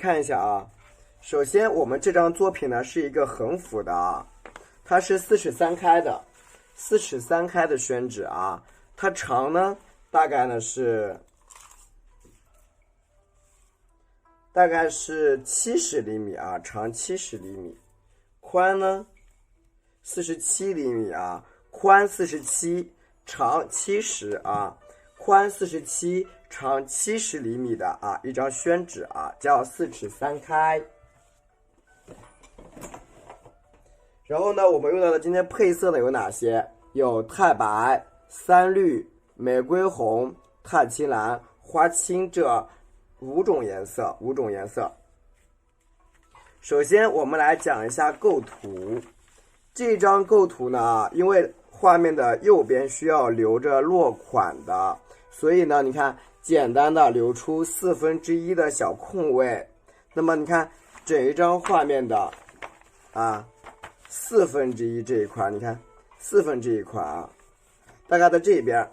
看一下啊。首先我们这张作品呢是一个横幅的啊，它是4尺3开的，4尺3开的宣纸啊，它长呢大概是70厘米啊，长70厘米，宽呢47厘米啊，宽47，长70啊，宽47，长70厘米的啊一张宣纸啊，叫4尺3开。然后呢，我们用到的今天配色呢有哪些？有太白、三绿、玫瑰红、碳青蓝、花青这5种颜色。首先我们来讲一下构图。这张构图呢，因为画面的右边需要留着落款的，所以呢，你看简单的留出1/4的小空位。那么你看整一张画面的1/4这一块，你看1/4一块啊，大概在这边。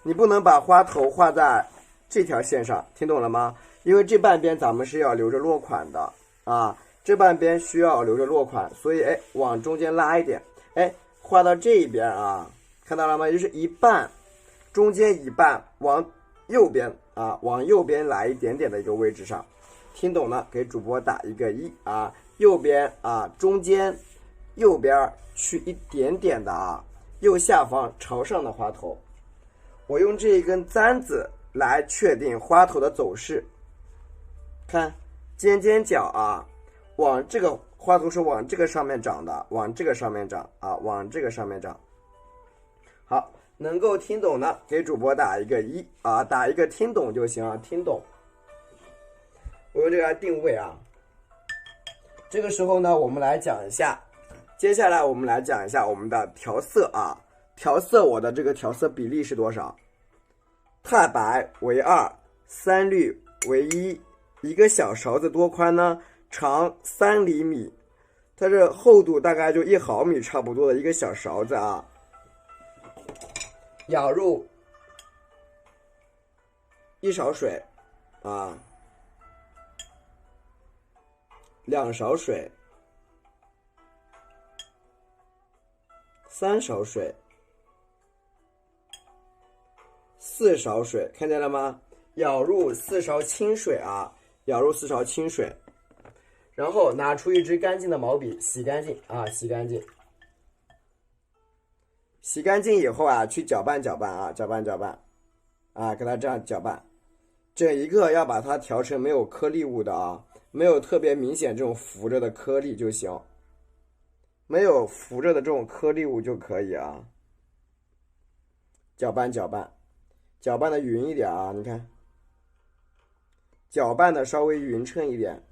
你不能把花头画在这条线上，听懂了吗？因为这半边咱们是要留着落款的啊，这半边需要留着落款，所以往中间拉一点，画到这一边啊，看到了吗？就是一半，中间一半往右边啊，往右边来一点点的一个位置上。听懂了给主播打一个1啊，右边啊，中间右边去一点点的啊，右下方朝上的花头。我用这一根簪子来确定花头的走势。看尖尖角啊，往这个花头是往这个上面长的，往这个上面长啊，往这个上面长。好，能够听懂的给主播打一个1啊，打一个听懂就行啊，听懂。我用这个来定位啊。这个时候呢，我们来讲一下，接下来我们来讲一下我们的调色啊。调色我的这个调色比例是多少？太白为2，三绿为1，一个小勺子多宽呢？长3厘米，它这厚度大概就1毫米差不多的一个小勺子啊。舀入1勺水啊，2勺水，3勺水，4勺水，看见了吗？舀入4勺清水啊，舀入4勺清水，然后拿出一支干净的毛笔，洗干净啊，洗干净。洗干净以后啊，去搅拌搅拌啊，搅拌搅拌啊，给它这样搅拌，整一个要把它调成没有颗粒物的啊，没有特别明显这种浮着的颗粒就行，没有浮着的这种颗粒物就可以啊。搅拌搅拌，搅拌的匀一点啊，你看，搅拌的稍微匀称一点，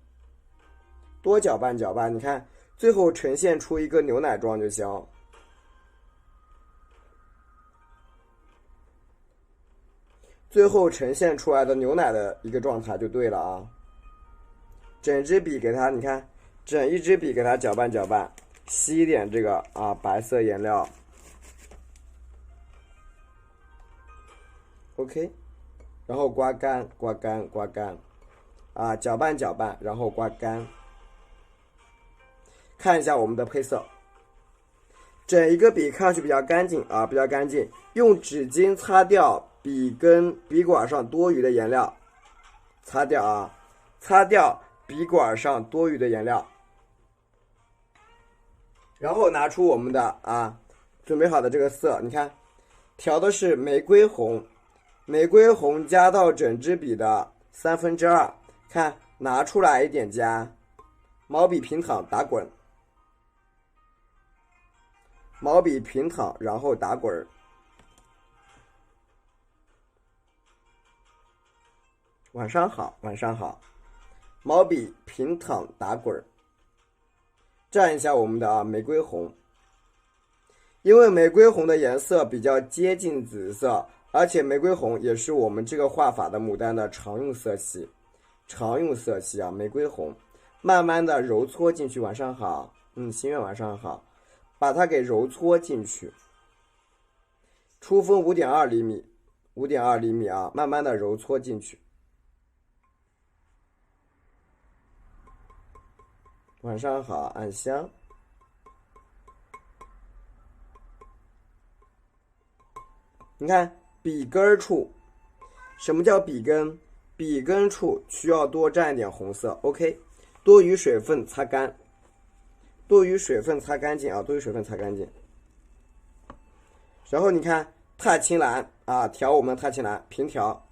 多搅拌搅拌，你看最后呈现出一个牛奶状就行。最后呈现出来的牛奶的一个状态就对了啊。整支笔给它，你看，整一支笔给它搅拌搅拌，吸一点这个白色颜料。OK， 然后刮干刮干刮干啊，搅拌搅拌，然后刮干。看一下我们的配色，整一个笔看上去比较干净啊，比较干净。用纸巾擦掉笔跟笔管上多余的颜料，擦掉啊，擦掉笔管上多余的颜料。然后拿出我们的准备好的这个色，你看，调的是玫瑰红，玫瑰红加到整支笔的2/3，看拿出来一点加，毛笔平躺打滚，毛笔平躺然后打滚。晚上好，晚上好，毛笔平躺打滚。蘸一下我们的玫瑰红，因为玫瑰红的颜色比较接近紫色，而且玫瑰红也是我们这个画法的牡丹的常用色系，啊，玫瑰红，慢慢的揉搓进去。晚上好，心愿晚上好，把它给揉搓进去。出锋5.2厘米，5.2厘米啊，慢慢的揉搓进去。晚上好，安香。你看笔根处，什么叫笔根？笔根处需要多沾一点红色 ，OK， 多余水分擦干，多余水分擦干净啊，多余水分擦干净。然后你看踏青蓝啊，调我们踏青蓝平调，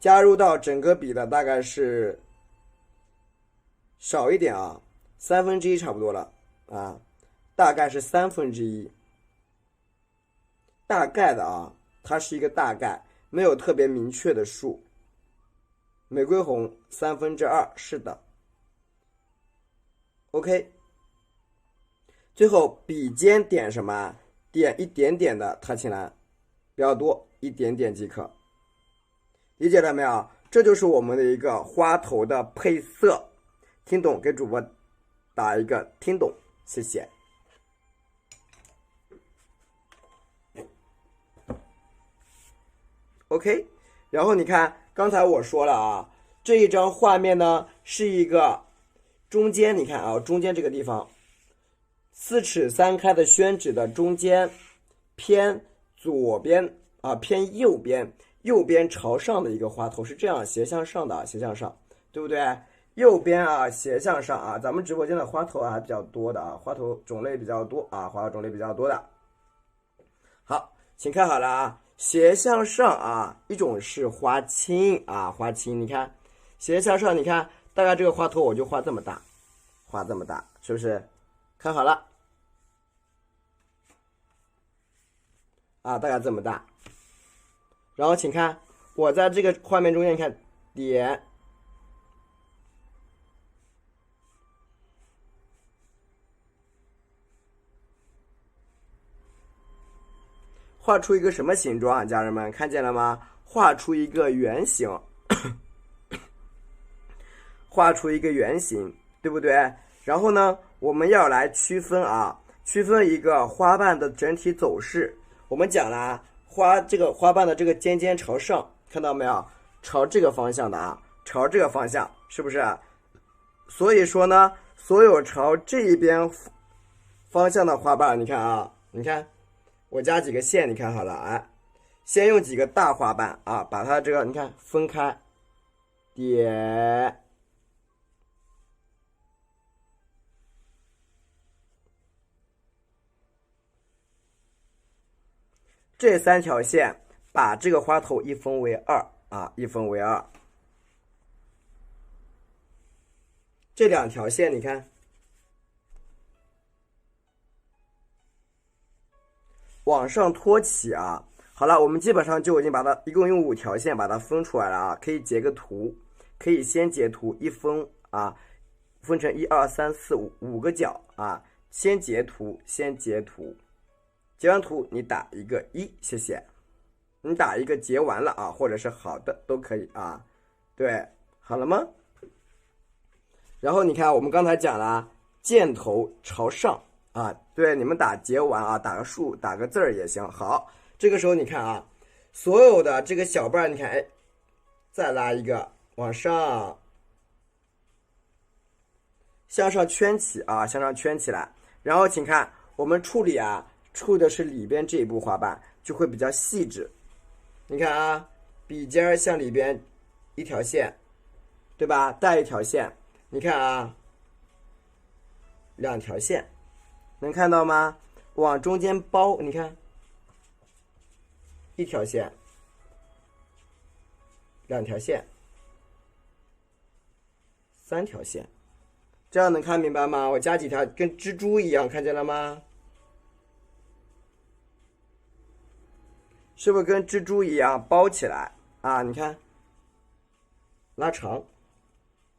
加入到整个笔的大概是少一点啊，1/3差不多了啊，大概是1/3，大概的啊，它是一个大概，没有特别明确的数。玫瑰红2/3，是的。OK， 最后笔尖点什么？点一点点的踏青蓝，不要多，一点点即可。理解了没有？这就是我们的一个花头的配色。听懂给主播打一个听懂，谢谢。OK， 然后你看刚才我说了啊，这一张画面呢是一个中间，你看啊，中间这个地方4尺3开的宣纸的中间偏左边啊，偏右边，右边朝上的一个花头是这样斜向上的，斜向上，对不对？右边啊斜向上啊，咱们直播间的花头还比较多的啊，花头种类比较多啊，花种类比较多的。好，请看好了啊，斜向上啊，一种是花青啊，花青，你看斜向上，你看大概这个花头我就画这么大，画这么大，是不是？看好了啊，大概这么大。然后请看我在这个画面中间，你看点。画出一个什么形状啊，家人们看见了吗？画出一个圆形，画出一个圆形，对不对？然后呢，我们要来区分啊，区分一个花瓣的整体走势。我们讲了这个花瓣的这个尖尖朝上，看到没有？朝这个方向的啊，朝这个方向，是不是？所以说呢，所有朝这一边方向的花瓣，你看啊，你看。我加几个线，你看好了，哎，先用几个大花瓣啊，把它这个你看分开，点，这3条线把这个花头一分为2啊，一分为2。这2条线你看。往上托起啊，好了，我们基本上就已经把它一共用5条线把它分出来了啊，可以截个图，可以先截图一分啊，分成1、2、3、4、5个角啊，先截图，截完图你打一个1，谢谢，你打一个截完了啊，或者是好的都可以啊，对，好了吗？然后你看我们刚才讲了，箭头朝上。啊，对，你们打截完啊，打个数，打个字儿也行。好，这个时候你看啊，所有的这个小瓣，你看，哎，再拉一个往上，向上圈起啊，向上圈起来。然后请看，我们处理啊，处的是里边这一步花瓣，就会比较细致。你看啊，笔尖向里边一条线，对吧？带一条线，你看啊，2条线。能看到吗？往中间包，你看，一条线，2条线，3条线，这样能看明白吗？我加几条跟蜘蛛一样，看见了吗？是不是跟蜘蛛一样包起来啊？你看，拉长，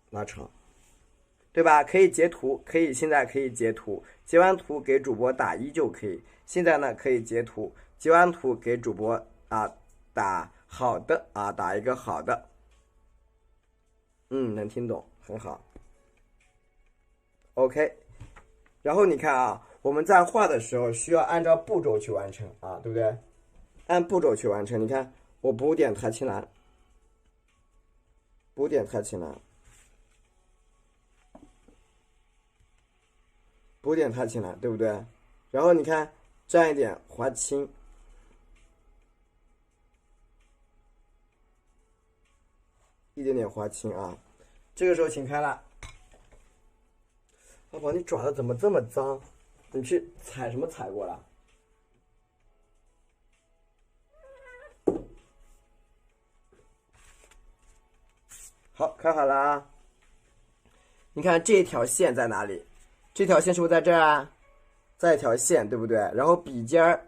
拉长。对吧？可以截图，现在可以截图，截完图给主播打1就可以。现在呢可以截图，截完图给主播啊打好的啊，打一个好的。能听懂，很好。OK， 然后你看啊，我们在画的时候需要按照步骤去完成啊，对不对？按步骤去完成。你看，我补点踏青蓝，补点踏青蓝。补点踏青蓝，对不对？然后你看沾一点花青，一点点花青啊。这个时候请开了。宝宝，你爪子怎么这么脏？你去踩什么踩过了？好，看好了啊。你看这条线在哪里？这条线是不是在这儿啊？再一条线，对不对？然后笔尖儿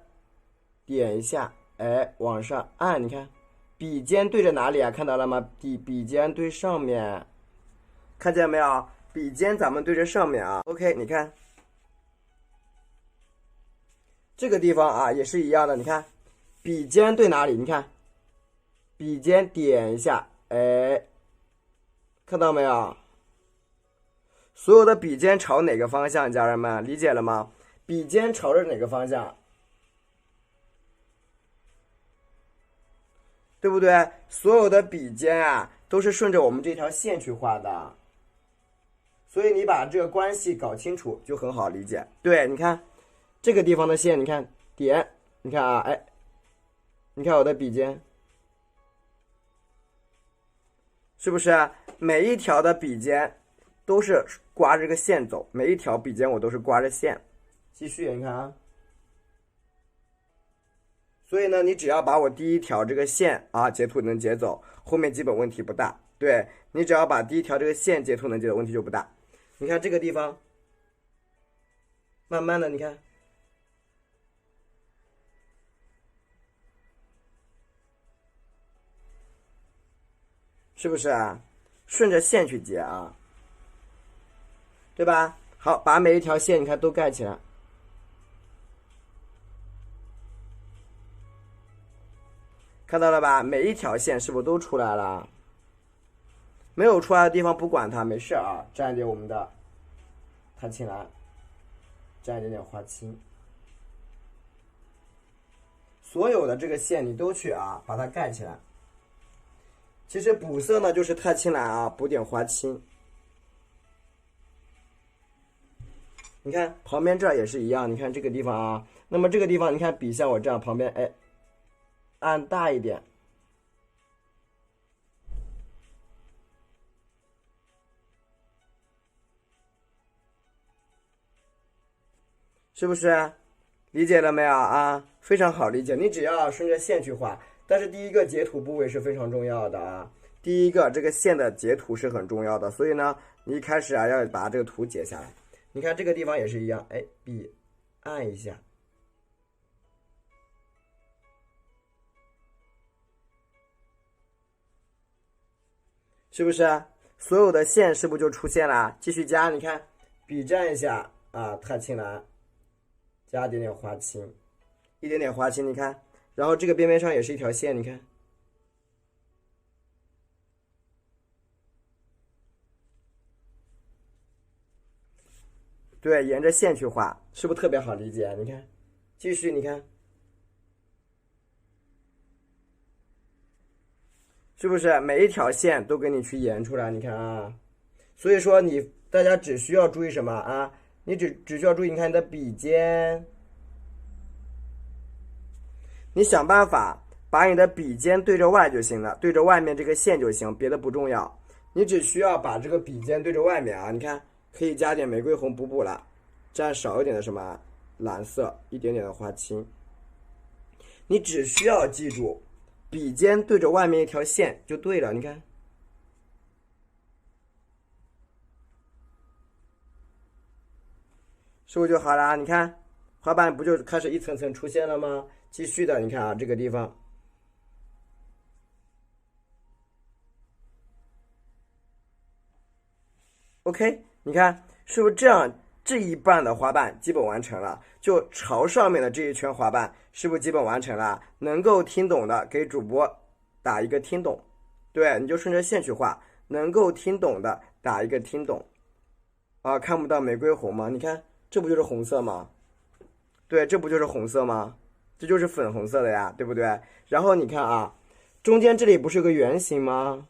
点一下，哎，往上按，你看笔尖对着哪里啊？看到了吗？笔尖对上面，看见没有？笔尖咱们对着上面啊。OK， 你看这个地方啊，也是一样的。你看笔尖对哪里？你看笔尖点一下，哎，看到没有？所有的笔尖朝哪个方向？家人们理解了吗？笔尖朝着哪个方向？对不对？所有的笔尖啊，都是顺着我们这条线去画的。所以你把这个关系搞清楚，就很好理解。对，你看这个地方的线，你看点，你看啊，哎，你看我的笔尖，是不是每一条的笔尖都是刮着个线走？每一条笔尖我都是刮着线。继续，你看啊。所以呢，你只要把我第一条这个线啊截图能截走，后面基本问题不大。对，你只要把第一条这个线截图能截走，问题就不大。你看这个地方，慢慢的，你看，是不是啊？顺着线去截啊，对吧？好，把每一条线你看都盖起来。看到了吧？每一条线是不是都出来了？没有出来的地方不管它，没事啊。沾一点我们的踏青蓝，沾一点点花青，所有的这个线你都去啊，把它盖起来。其实补色呢，就是踏青蓝啊，补点花青。你看旁边这儿也是一样，你看这个地方啊，那么这个地方你看笔像我这样，旁边哎。按大一点，是不是？理解了没有啊？非常好理解，你只要顺着线去画。但是第一个截图部位是非常重要的啊，第一个这个线的截图是很重要的，所以呢，你一开始啊要把这个图截下来。你看这个地方也是一样，哎，笔按一下。是不是所有的线是不是就出现了？继续加，你看笔蘸一下啊，踏青蓝，加一点点花青，一点点花青，你看，然后这个边边上也是一条线，你看，对，沿着线去画，是不是特别好理解？你看，继续，你看。是不是每一条线都给你去沿出来？你看啊，所以说大家只需要注意什么啊？你只需要注意，你看你的笔尖，你想办法把你的笔尖对着外就行了，对着外面这个线就行，别的不重要。你只需要把这个笔尖对着外面啊，你看可以加点玫瑰红补了，蘸少一点的什么蓝色，一点点的花青。你只需要记住。笔尖对着外面一条线就对了，你看，是不是就好了？你看，花瓣不就开始一层层出现了吗？继续的，你看啊，这个地方 ，OK， 你看是不是这样？这一半的花瓣基本完成了，就朝上面的这一圈花瓣是不是基本完成了？能够听懂的给主播打一个听懂，对，你就顺着线去画。能够听懂的打一个听懂，啊，看不到玫瑰红吗？你看这不就是红色吗？对，这不就是红色吗？这就是粉红色的呀，对不对？然后你看啊，中间这里不是有个圆形吗？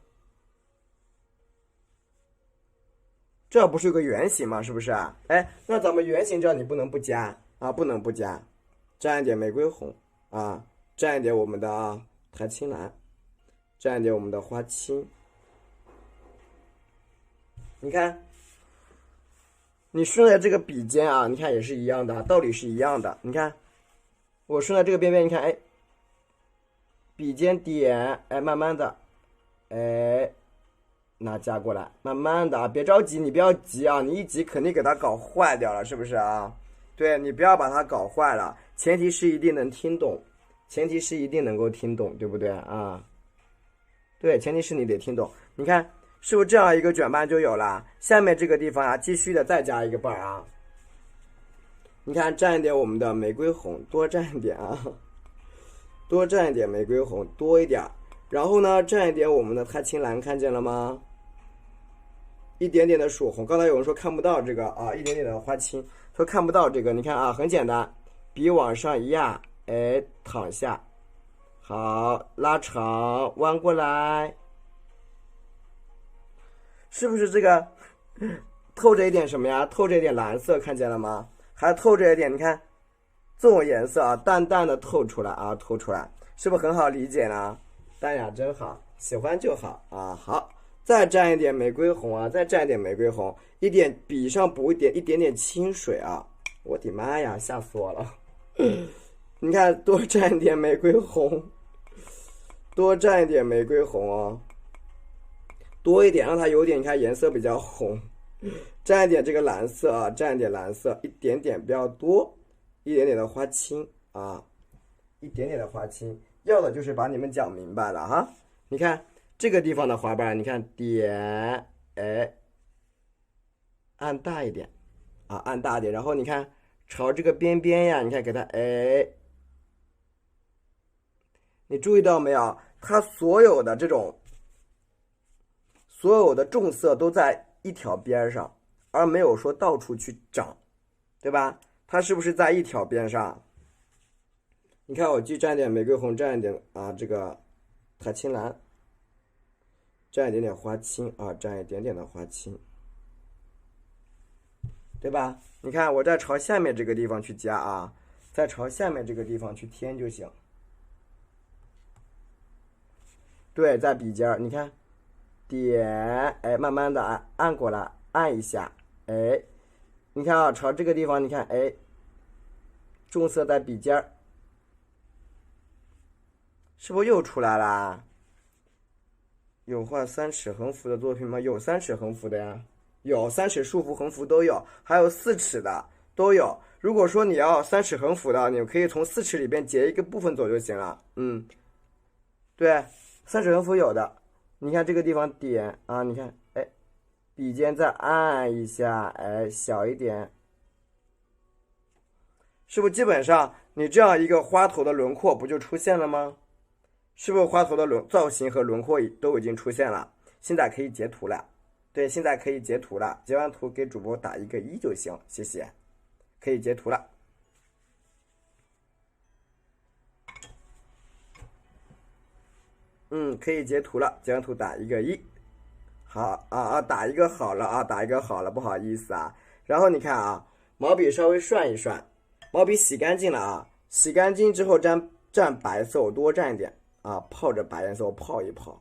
这不是有个圆形吗？是不是啊？哎，那咱们圆形这你不能不加啊，不能不加，蘸一点玫瑰红啊，蘸一点我们的台青蓝，蘸一点我们的花青。你看，你顺着这个笔尖啊，你看也是一样的，道理是一样的。你看，我顺着这个边边，你看，哎，笔尖点，哎，慢慢的，哎。那加过来，慢慢的啊，别着急，你不要急啊，你一急肯定给它搞坏掉了，是不是啊？对，你不要把它搞坏了，前提是一定能听懂，前提是一定能够听懂，对不对啊？对，前提是你得听懂。你看，是不是这样一个卷瓣就有了？下面这个地方啊，继续的再加一个瓣啊。你看，蘸一点我们的玫瑰红，多蘸一点啊，多蘸一点玫瑰红，多一点。然后呢，蘸一点我们的台青蓝，看见了吗？一点点的曙红，刚才有人说看不到这个啊，一点点的花青，说看不到这个，你看啊，很简单，笔往上一压，哎，躺下，好，拉长，弯过来，是不是这个透着一点什么呀？透着一点蓝色，看见了吗？还透着一点，你看这种颜色啊，淡淡的透出来啊，透出来，是不是很好理解呢？淡雅真好，喜欢就好啊，好。再蘸一点玫瑰红啊，再蘸一点玫瑰红，一点笔上补一点点清水啊！我的妈呀，吓死我了！你看，多蘸一点玫瑰红，多蘸一点玫瑰红哦，多一点，让它有点，你看颜色比较红。蘸一点这个蓝色啊，蘸一点蓝色，一点点不要多，一点点的花青啊，一点点的花青，要的就是把你们讲明白了哈。你看。这个地方的花瓣，你看点，哎，按大一点，啊，按大一点，然后你看朝这个边边呀，你看给它，哎，你注意到没有？它所有的这种，所有的重色都在一条边上，而没有说到处去长，对吧？它是不是在一条边上？你看我既蘸点玫瑰红，蘸一点啊这个台青蓝。蘸一点点花青啊，蘸一点点的花青，对吧？你看，我再朝下面这个地方去加啊，再朝下面这个地方去添就行。对，在笔尖儿，你看，点，哎，慢慢的按过来，按一下，哎，你看啊，朝这个地方，你看，哎，重色在笔尖儿，是不是又出来了？有画3尺横幅的作品吗？有3尺横幅的呀，有3尺竖幅横幅都有，还有4尺的都有。如果说你要3尺横幅的，你可以从4尺里边截一个部分走就行了。对，3尺横幅有的。你看这个地方点啊，你看，哎，笔尖再按一下，哎，小一点，是不是基本上你这样一个花头的轮廓不就出现了吗？是不是花头的造型和轮廓都已经出现了？现在可以截图了。对，现在可以截图了。截完图给主播打一个1就行，谢谢。可以截图了。可以截图了。截完图打一个1。好啊，打一个好了啊，打一个好了，不好意思啊。然后你看啊，毛笔稍微涮一涮，毛笔洗干净了啊，洗干净之后蘸白色，我多蘸一点。啊，泡着白颜色，我泡一泡，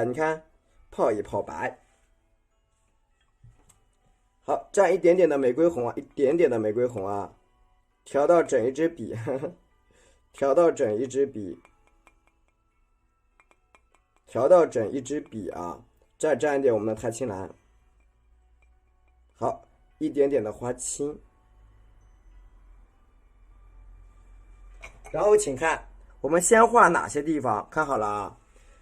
你看，泡一泡白，好，蘸一点点的玫瑰红啊，一点点的玫瑰红啊，调到整一支笔，调到整一支笔，调到整一支笔啊，再蘸一点我们的台青蓝，好，一点点的花青，然后请看。我们先画哪些地方？看好了啊，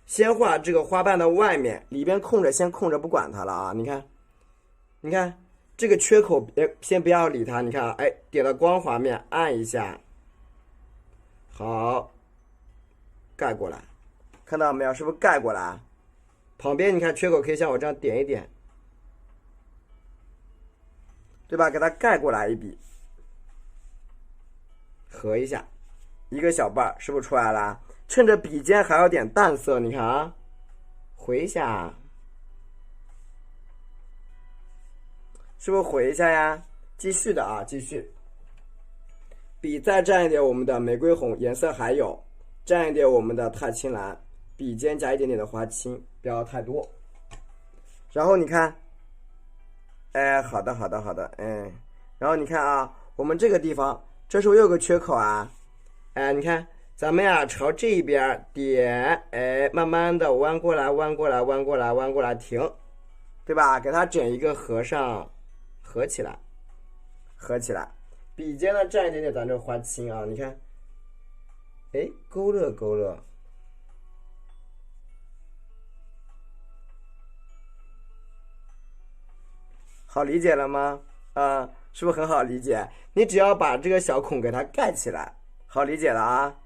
先画这个花瓣的外面，里边空着，先空着不管它了啊。你看这个缺口，先不要理它。你看，哎，点到光滑面，按一下，好，盖过来，看到没有？是不是盖过来？旁边你看缺口可以像我这样点一点，对吧？给它盖过来一笔，合一下。一个小瓣是不是出来了？趁着笔尖还有点淡色，你看啊，回一下，是不是回一下呀？继续的啊，继续。笔再蘸一点我们的玫瑰红，颜色还有，蘸一点我们的钛青蓝，笔尖加一点点的花青，不要太多。然后你看，哎，好的，哎，然后你看啊，我们这个地方，这时候又有个缺口啊，哎，你看，咱们呀朝这一边点，哎，慢慢的弯过来，停，对吧？给它整一个合上，合起来。笔尖呢蘸一点点咱这花青啊，你看，哎，勾勒，好理解了吗？是不是很好理解？你只要把这个小孔给它盖起来，好理解了啊，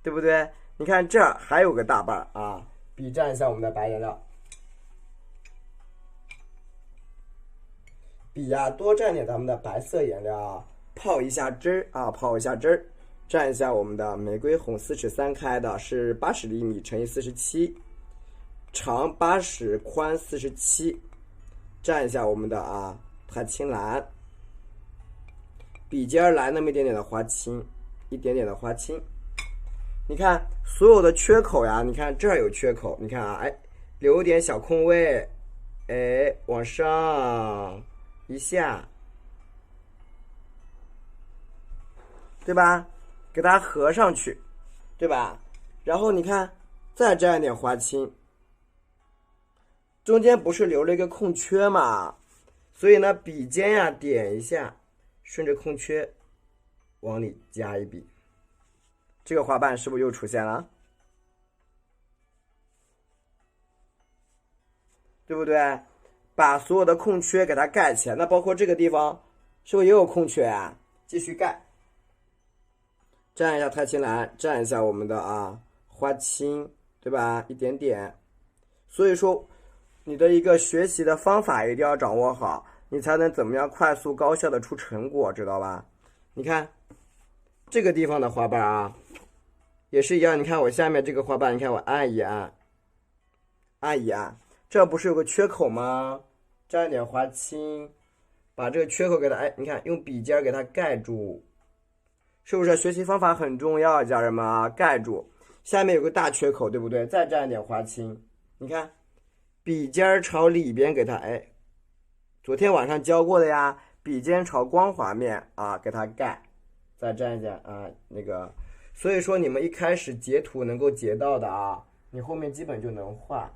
对不对？你看这儿还有个大瓣啊，笔蘸一下我们的白颜料，笔呀多蘸点咱们的白色颜料，泡一下汁儿啊，蘸一下我们的玫瑰红4尺3开的，是80厘米乘以47，长80，宽47，蘸一下我们的钛青蓝，笔尖来那么一点点的花青，你看所有的缺口呀，你看这儿有缺口，你看啊，哎，留点小空位，哎，往上一下，对吧？给它合上去，对吧？然后你看，再蘸一点花青，中间不是留了一个空缺嘛？所以呢，笔尖呀点一下，顺着空缺往里加一笔，这个花瓣是不是又出现了？对不对？把所有的空缺给它盖起来，那包括这个地方是不是也有空缺啊？继续盖。蘸一下钛青蓝，蘸一下我们的花青，对吧？一点点。所以说，你的一个学习的方法一定要掌握好，你才能怎么样快速高效的出成果，知道吧？你看这个地方的花瓣啊，也是一样。你看我下面这个花瓣，你看我按一按，这不是有个缺口吗？蘸一点花青，把这个缺口给它，哎，你看用笔尖给它盖住。是不是学习方法很重要，家人们啊？盖住，下面有个大缺口，对不对？再蘸一点花青，你看，笔尖朝里边给它，哎，昨天晚上教过的呀，笔尖朝光滑面啊，给它盖，再蘸一下那个，所以说你们一开始截图能够截到的啊，你后面基本就能画。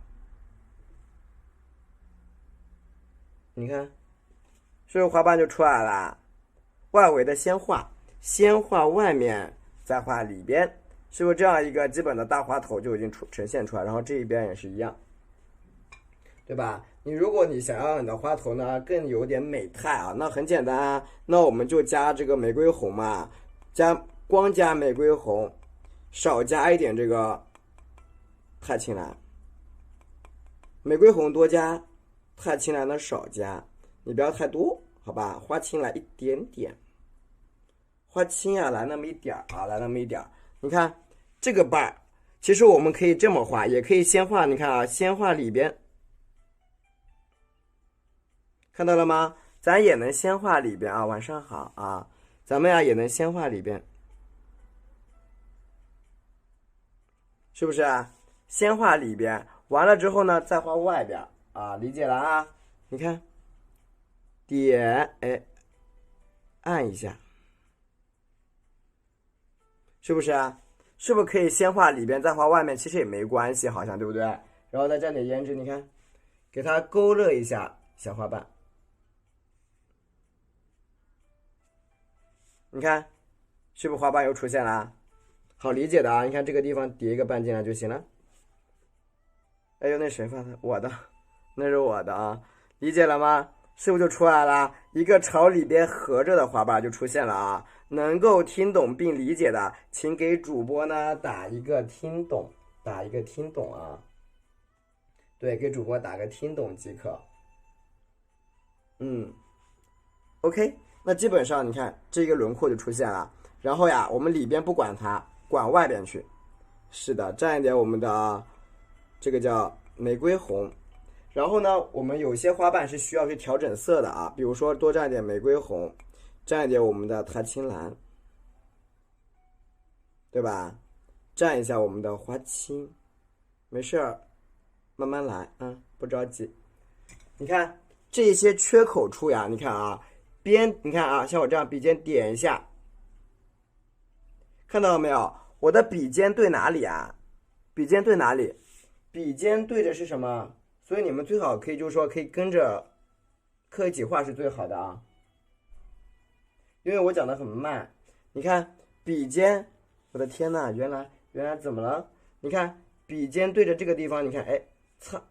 你看，是不是花瓣就出来了？外围的先画外面，再画里边，是不是这样一个基本的大花头就已经呈现出来？然后这一边也是一样，对吧？如果你想要你的花头呢更有点美态啊，那很简单啊，那我们就加这个玫瑰红嘛，光加玫瑰红，少加一点这个钛青蓝，玫瑰红多加，钛青蓝的少加，你不要太多，好吧？花青来一点点。花青啊，来那么一点儿，你看这个瓣，其实我们可以这么画，也可以先画，你看啊，先画里边，看到了吗？咱也能先画里边啊，晚上好啊，咱们呀也能先画里边，是不是啊？先画里边，完了之后呢，再画外边啊，理解了啊？你看，点，哎，按一下。是不是啊？是不是可以先画里边再画外面？其实也没关系，好像对不对？然后再蘸点胭脂，你看，给它勾勒一下小花瓣。你看，是不是花瓣又出现了？好理解的啊！你看这个地方叠一个瓣进来就行了。哎呦，那谁发的？我的，那是我的啊！理解了吗？是不是就出来了？一个朝里边合着的花瓣就出现了啊！能够听懂并理解的，请给主播呢打一个听懂啊！对，给主播打个听懂即可。OK， 那基本上你看这个轮廓就出现了。然后呀，我们里边不管它，管外边去。是的，蘸一点我们的这个叫玫瑰红。然后呢，我们有些花瓣是需要去调整色的啊，比如说多蘸一点玫瑰红，蘸一点我们的太青蓝，对吧？蘸一下我们的花青，没事儿，慢慢来啊，不着急。你看这些缺口处呀，你看啊，你看啊，像我这样笔尖点一下，看到了没有？我的笔尖对哪里啊？笔尖对哪里？笔尖对着是什么？所以你们最好可以就是说可以跟着课一起画是最好的啊，因为我讲的很慢。你看笔尖，我的天呐，原来怎么了？你看笔尖对着这个地方，你看，哎，擦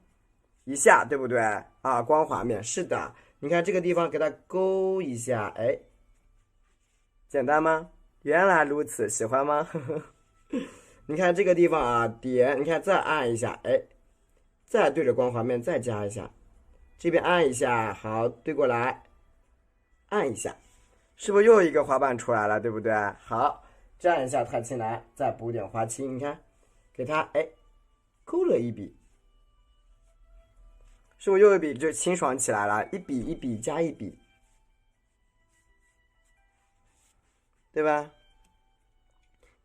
一下，对不对啊？光滑面是的，你看这个地方给它勾一下，哎，简单吗？原来如此，喜欢吗？你看这个地方啊，点，你看再按一下，哎，再对着光滑面再加一下，这边按一下，好，对过来，按一下，是不是又一个花瓣出来了，对不对？好，蘸一下太青蓝，再补点花青，你看，给它哎勾了一笔，是不是又一笔就清爽起来了？一笔一笔加一笔，对吧？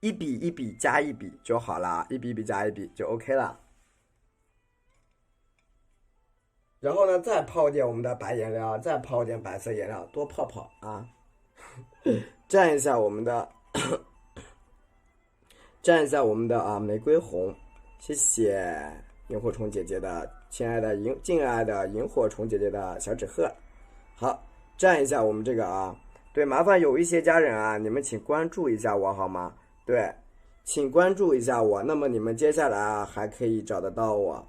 一笔一笔加一笔就好了，一笔一笔加一笔就 OK 了。然后呢，再泡点我们的白颜料，再泡点白色颜料，多泡泡啊。蘸一下我们的，蘸一下我们的啊玫瑰红，谢谢萤火虫姐姐的亲爱的敬爱的萤火虫姐姐的小纸鹤。好，蘸一下我们这个啊，对，麻烦有一些家人啊，你们请关注一下我好吗？对，请关注一下我，那么你们接下来啊还可以找得到我。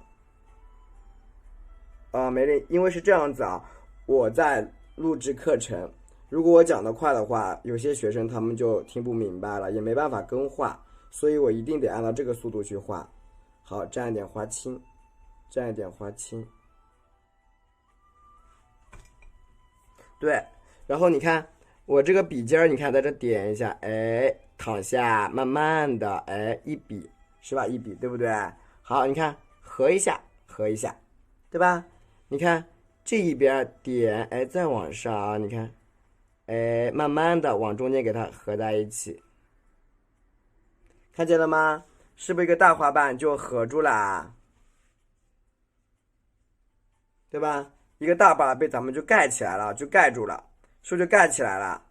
没人，因为是这样子啊，我在录制课程，如果我讲得快的话，有些学生他们就听不明白了，也没办法跟画，所以我一定得按照这个速度去画。好，蘸一点花青，蘸一点花青。对，然后你看我这个笔尖儿，你看在这点一下，哎，躺下，慢慢的，哎，一笔是吧？一笔对不对？好，你看合一下，合一下，对吧？你看这一边点，哎，再往上啊，你看，哎，慢慢的往中间给它合在一起，看见了吗？是不是一个大花瓣就合住了，对吧？一个大把被咱们就盖起来了，就盖住了，是不是就盖起来了？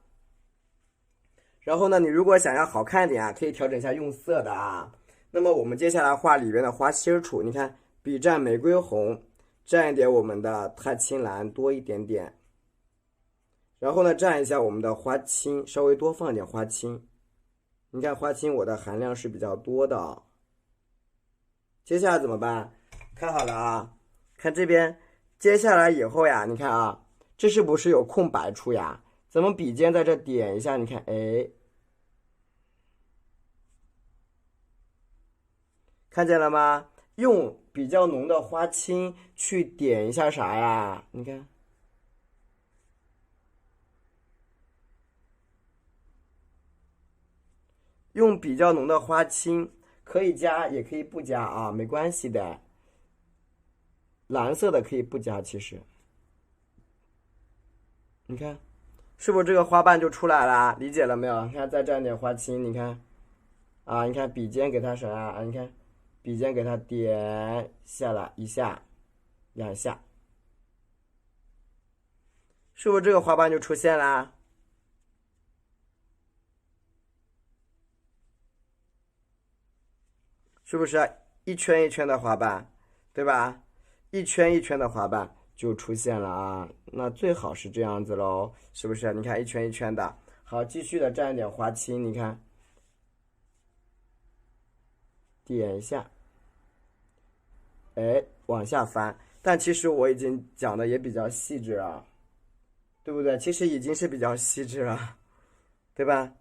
然后呢，你如果想要好看一点啊，可以调整一下用色的啊。那么我们接下来画里面的花心处，你看笔蘸玫瑰红，蘸一点我们的太青蓝，多一点点。然后呢，蘸一下我们的花青，稍微多放点花青。你看花青我的含量是比较多的。接下来怎么办？看好了啊，看这边。接下来以后呀，你看啊，这是不是有空白处呀？咱们笔尖在这点一下，你看，哎，看见了吗？用比较浓的花青去点一下啥呀？你看，用比较浓的花青，可以加也可以不加啊，没关系的。蓝色的可以不加，其实，你看，是不是这个花瓣就出来了？理解了没有？你看，再蘸点花青，你看，啊，你看笔尖给它啥啊？你看，笔尖给它点下来一下、两下，是不是这个花瓣就出现啦？是不是一圈一圈的花瓣，对吧？一圈一圈的花瓣就出现了啊，那最好是这样子喽，是不是？你看一圈一圈的，好，继续的蘸一点花青，你看，点一下，哎，往下翻。但其实我已经讲的也比较细致了，对不对？其实已经是比较细致了，对吧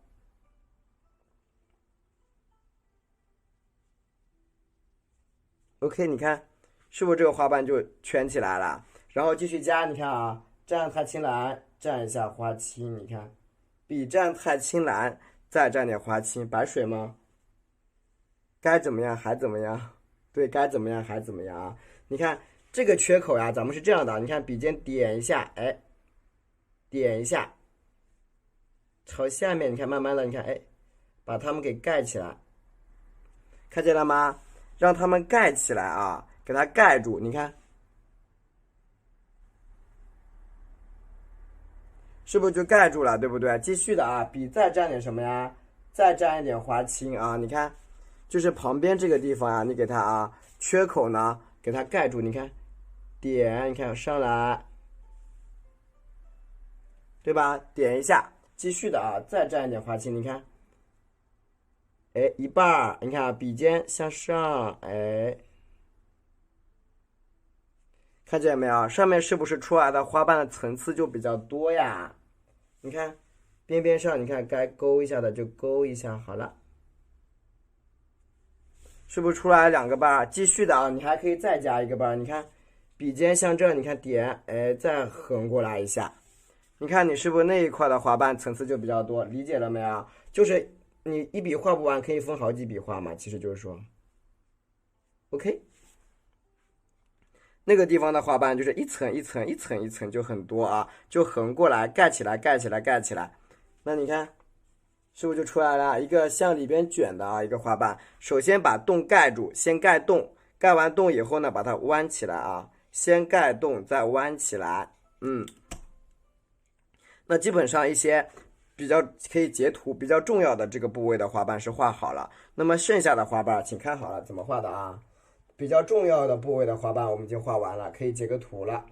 ？OK，你看，是不是这个花瓣就圈起来了？然后继续加，你看啊，蘸太青蓝，蘸一下花青，你看，笔蘸太青蓝，再蘸点花青，白水吗？该怎么样还怎么样，对该怎么样还怎么样啊？你看这个缺口呀，咱们是这样的，你看笔尖点一下，哎，点一下，朝下面，你看慢慢的，你看，哎，把它们给盖起来，看见了吗？让它们盖起来啊，给它盖住，你看，是不是就盖住了，对不对？继续的啊，笔再蘸点什么呀？再蘸一点花青啊，你看，就是旁边这个地方啊，你给它啊，缺口呢，给它盖住，你看。点，你看上来，对吧？点一下，继续的啊，再蘸一点花青，你看，哎，一半儿，你看啊，笔尖向上，哎，看见没有？上面是不是出来的花瓣的层次就比较多呀？你看，边边上，你看该勾一下的就勾一下，好了，是不是出来2个瓣儿？继续的啊，你还可以再加1个瓣儿，你看。笔尖向这，你看点，哎，再横过来一下，你看你是不是那一块的花瓣层次就比较多？理解了没有？就是你一笔画不完，可以分好几笔画嘛，其实就是说 ，OK， 那个地方的花瓣就是一层一层一层一层就很多啊，就横过来盖起来盖起来盖起来，那你看是不是就出来了一个向里边卷的啊一个花瓣？首先把洞盖住，先盖洞，盖完洞以后呢，把它弯起来啊。先盖洞，再弯起来，那基本上一些比较可以截图比较重要的这个部位的花瓣是画好了。那么剩下的花瓣，请看好了怎么画的啊？比较重要的部位的花瓣我们已经画完了，可以截个图了。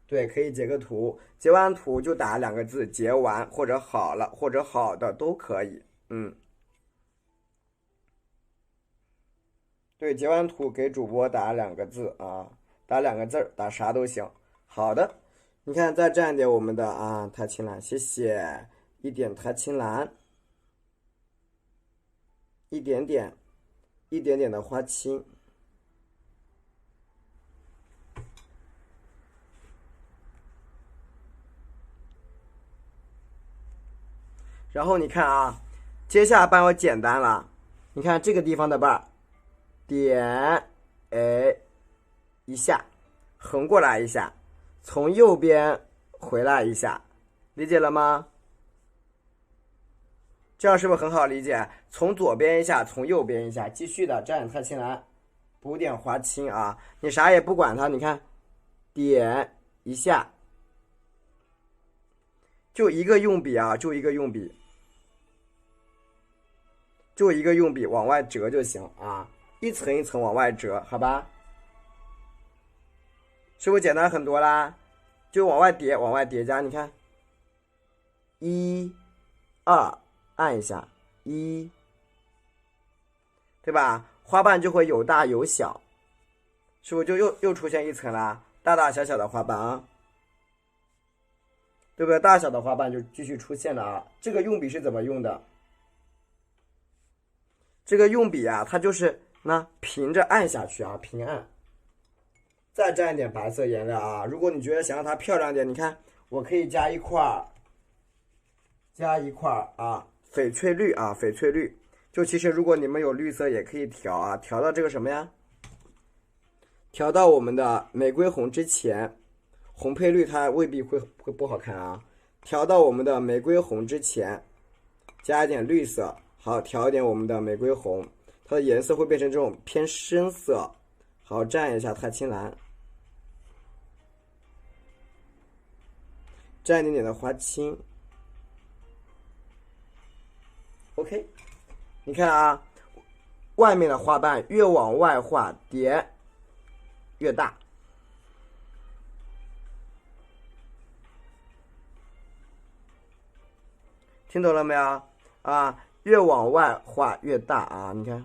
对，可以截个图，截完图就打2个字，截完或者好了或者好的都可以。对，截完图给主播打2个字啊。打2个字，打啥都行。好的，你看再蘸点我们的啊太青蓝，谢谢，一点太青蓝，一点点的花青，然后你看啊，接下来瓣我简单了，你看这个地方的瓣，点，哎。一下，横过来一下，从右边回来一下，理解了吗？这样是不是很好理解？从左边一下，从右边一下，继续的蘸点太青蓝，补点花青啊！你啥也不管它，你看，点一下，就一个用笔啊，就一个用笔，往外折就行啊，一层一层往外折，好吧？是不是简单很多啦？就往外叠，往外叠加，你看，1、2，按一下，1，对吧？花瓣就会有大有小，是不是就又出现一层啦？大大小小的花瓣啊，对不对？大小的花瓣就继续出现了啊。这个用笔是怎么用的？这个用笔啊，它就是平着按下去啊，平按。再蘸一点白色颜料啊！如果你觉得想让它漂亮点，你看我可以加一块啊翡翠绿啊，翡翠绿。就其实如果你们有绿色也可以调啊，调到这个什么呀？调到我们的玫瑰红之前，红配绿它未必会不好看啊。调到我们的玫瑰红之前，加一点绿色，好，调一点我们的玫瑰红，它的颜色会变成这种偏深色。好，蘸一下太青蓝。蘸一点点的花青 ，OK， 你看啊，外面的花瓣越往外画叠越大，听懂了没有啊？越往外画越大啊，你看，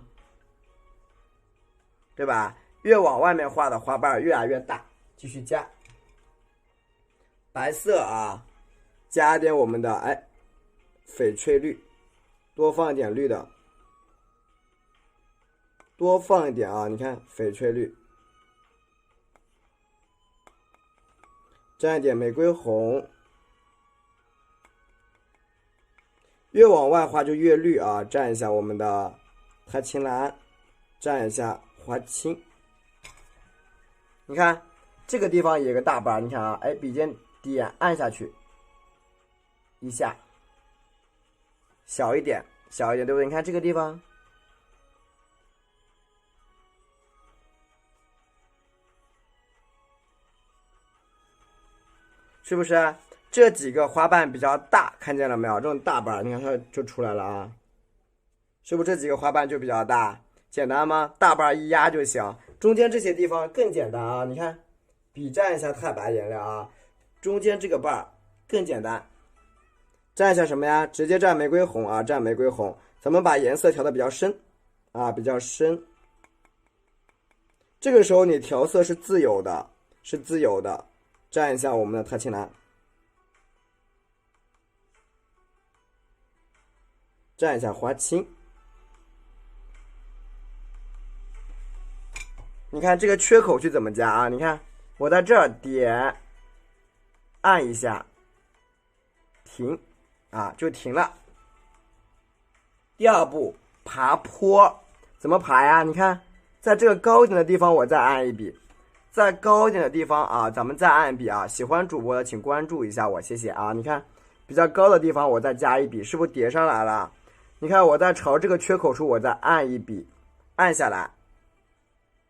对吧？越往外面画的花瓣越来越大，继续加。白色啊，加点我们的翡翠绿，多放一点绿的，多放一点啊！你看翡翠绿，蘸一点玫瑰红，越往外画就越绿啊！蘸一下我们的太青蓝，蘸一下花青，你看。这个地方也有个大瓣，你看啊，哎，笔尖点按下去一下，小一点，小一点，对不对？你看这个地方，是不是？这几个花瓣比较大，看见了没有？这种大瓣，你看它就出来了啊。是不是这几个花瓣就比较大？简单吗？大瓣一压就行。中间这些地方更简单啊！你看，笔蘸一下太白颜料啊，中间这个瓣更简单。蘸一下什么呀？直接蘸玫瑰红啊，蘸玫瑰红。咱们把颜色调的比较深啊，比较深。这个时候你调色是自由的，是自由的。蘸一下我们的特青蓝，蘸一下花青。你看这个缺口去怎么加啊？你看我在这儿点按一下停啊，就停了。第二步爬坡，怎么爬呀？你看在这个高一点的地方我再按一笔，在高一点的地方啊咱们再按一笔啊。喜欢主播的请关注一下我，谢谢啊。你看比较高的地方我再加一笔，是不是叠上来了？你看我再朝这个缺口处我再按一笔，按下来。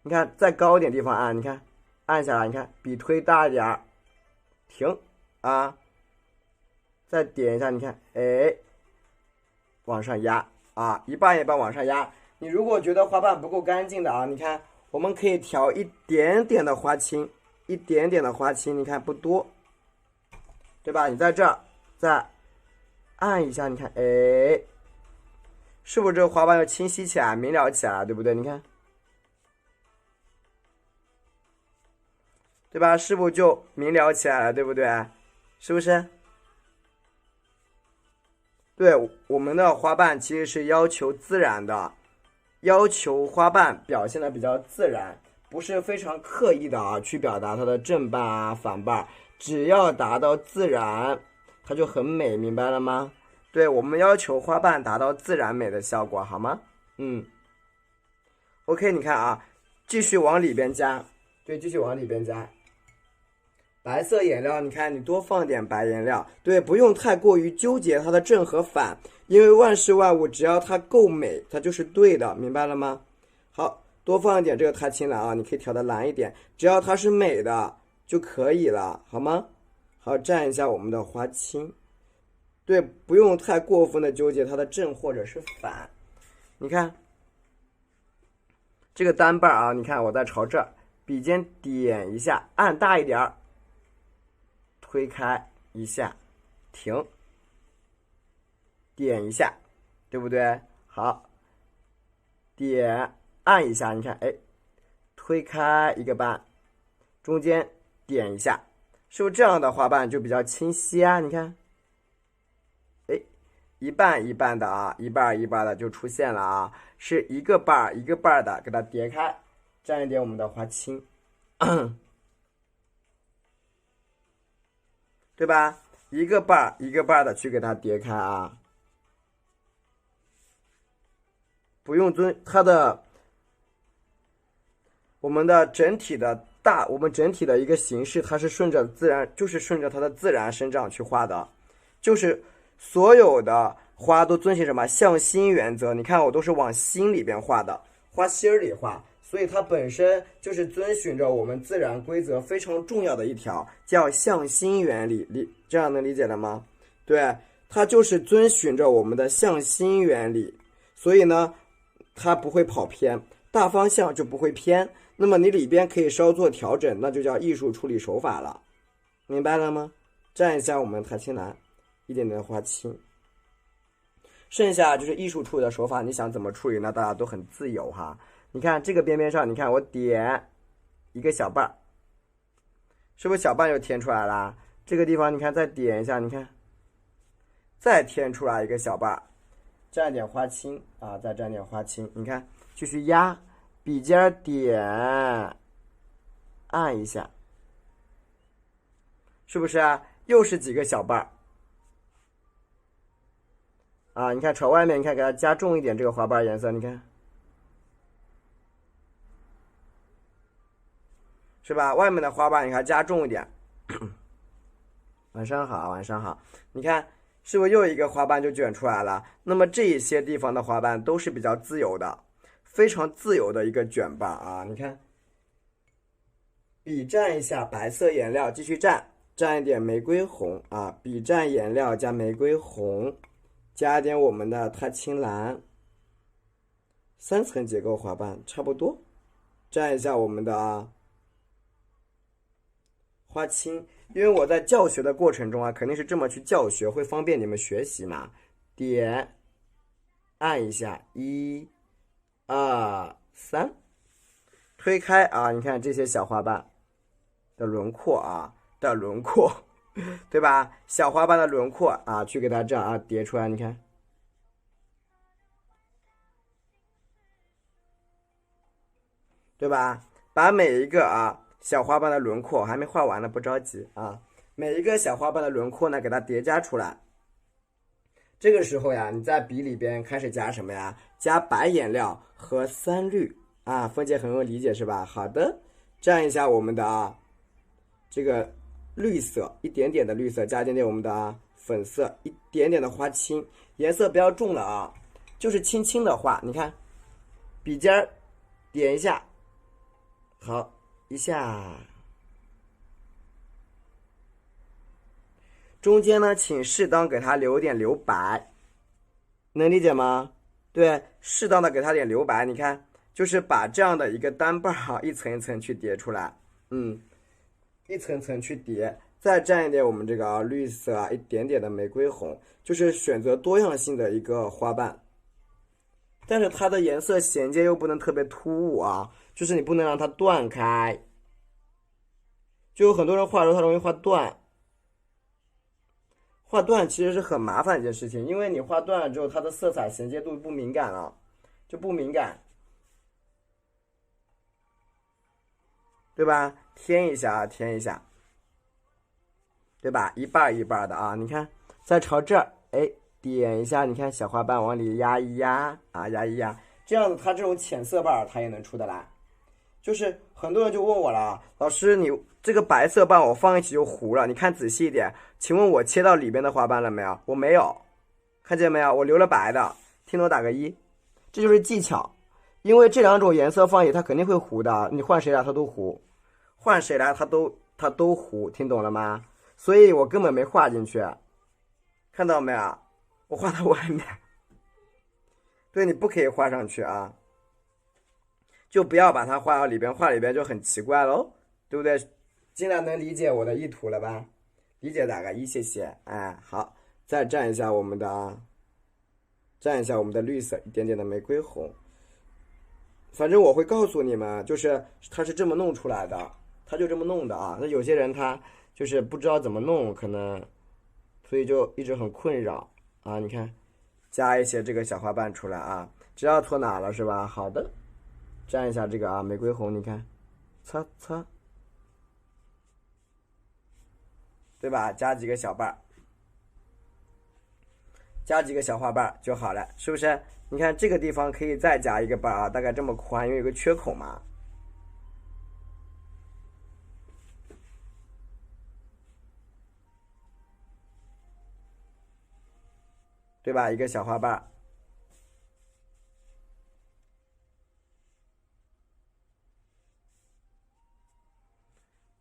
你看再高一点地方按，你看按下来，你看笔推大一点，停啊，再点一下，你看哎，往上压啊，一半一半往上压。你如果觉得花瓣不够干净的啊，你看我们可以调一点点的花青，一点点的花青，你看不多，对吧？你在这儿再按一下，你看哎，是不是这个花瓣要清晰起来、明了起来，对不对？你看。对吧？是不是就明了起来了？对不对？是不是？对，我们的花瓣其实是要求自然的，要求花瓣表现的比较自然，不是非常刻意的啊，去表达它的正瓣啊、反瓣，只要达到自然，它就很美，明白了吗？对，我们要求花瓣达到自然美的效果，好吗？OK， 你看啊，继续往里边加，对，继续往里边加。白色颜料，你看你多放点白颜料，对，不用太过于纠结它的正和反，因为万事万物只要它够美，它就是对的，明白了吗？好，多放一点这个太青蓝啊，你可以调的蓝一点，只要它是美的就可以了，好吗？好，蘸一下我们的花青，对，不用太过分的纠结它的正或者是反。你看这个单瓣啊，你看我再朝这儿，笔尖点一下，按大一点，推开一下，停，点一下，对不对？好，点按一下，你看，哎，推开一个瓣，中间点一下，是不是这样的花瓣就比较清晰啊？你看，哎，一半一半的啊，一半一半的就出现了啊，是一个瓣一个瓣的，给它叠开，蘸一点我们的花青。对吧？一个瓣一个瓣的去给它叠开啊，不用它的我们的整体的我们整体的一个形式，它是顺着自然，就是顺着它的自然生长去画的，就是所有的花都遵循什么向心原则？你看我都是往心里边画的，花心儿里画。所以它本身就是遵循着我们自然规则非常重要的一条，叫向心原理，这样能理解了吗？对，它就是遵循着我们的向心原理，所以呢，它不会跑偏，大方向就不会偏。那么你里边可以稍作调整，那就叫艺术处理手法了，明白了吗？蘸一下我们太青蓝，一点点花青，剩下就是艺术处理的手法，你想怎么处理呢？大家都很自由哈。你看这个边边上，你看我点一个小瓣，是不是小瓣就添出来了？这个地方你看再点一下，你看再添出来一个小瓣，蘸点花青啊，再蘸点花青，你看继续压，笔尖点按一下，是不是啊？又是几个小瓣啊？你看朝外面，你看给它加重一点这个花瓣颜色，你看。是吧？外面的花瓣你看加重一点。晚上好，晚上好。你看是不是又一个花瓣就卷出来了？那么这一些地方的花瓣都是比较自由的，非常自由的一个卷瓣啊！你看，笔蘸一下白色颜料，继续蘸，蘸一点玫瑰红啊，笔蘸颜料加玫瑰红，加一点我们的它青蓝，3层结构花瓣差不多，蘸一下我们的花青。因为我在教学的过程中啊，肯定是这么去教学，会方便你们学习嘛。点，按一下，1、2、3，推开啊，你看这些小花瓣的轮廓啊的轮廓，对吧？小花瓣的轮廓啊，去给它这样啊叠出来，你看，对吧？把每一个啊小花瓣的轮廓还没画完呢，不着急啊。每一个小花瓣的轮廓呢，给它叠加出来。这个时候呀，你在笔里边开始加什么呀？加白颜料和3绿啊。凤姐很容易理解是吧？好的，蘸一下我们的啊这个绿色，一点点的绿色，加一点点我们的粉色，一点点的花青，颜色不要重了啊，就是轻轻的画。你看，笔尖儿点一下，好，一下。中间呢，请适当给它留点留白，能理解吗？对，适当的给它点留白，你看，就是把这样的一个单瓣啊，一层一层去叠出来，一层层去叠，再蘸一点我们这个绿色啊，一点点的玫瑰红，就是选择多样性的一个花瓣，但是它的颜色衔接又不能特别突兀啊，就是你不能让它断开，就有很多人画的时候它容易画断。画断其实是很麻烦的一件事情，因为你画断了之后，它的色彩衔接度不敏感了，就不敏感，对吧？添一下啊，添一下，对吧？一半一半的啊，你看，再朝这儿，哎，点一下，你看小花瓣往里压一压啊，压一压，这样子它这种浅色瓣它也能出得来。就是很多人就问我了，老师，你这个白色瓣我放一起就糊了，你看仔细一点，请问我切到里边的花瓣了没有？我没有，看见没有？我留了白的，听懂打个1，这就是技巧。因为这两种颜色放一起它肯定会糊的，你换谁来它都糊，换谁来它都糊，听懂了吗？所以我根本没画进去，看到没有？我画到外面，对，你不可以画上去啊。就不要把它画到里边，画里边就很奇怪喽，对不对？尽量能理解我的意图了吧？理解打个1，谢谢。哎，好，再蘸一下我们的，蘸一下我们的绿色，一点点的玫瑰红。反正我会告诉你们，就是它是这么弄出来的，它就这么弄的啊。那有些人他就是不知道怎么弄，可能所以就一直很困扰啊。你看，加一些这个小花瓣出来啊，知道错哪了是吧？好的。蘸一下这个啊，玫瑰红，你看，擦擦，对吧？加几个小瓣，加几个小花瓣就好了，是不是？你看这个地方可以再加一个瓣啊，大概这么宽，因为有个缺口嘛，对吧？一个小花瓣。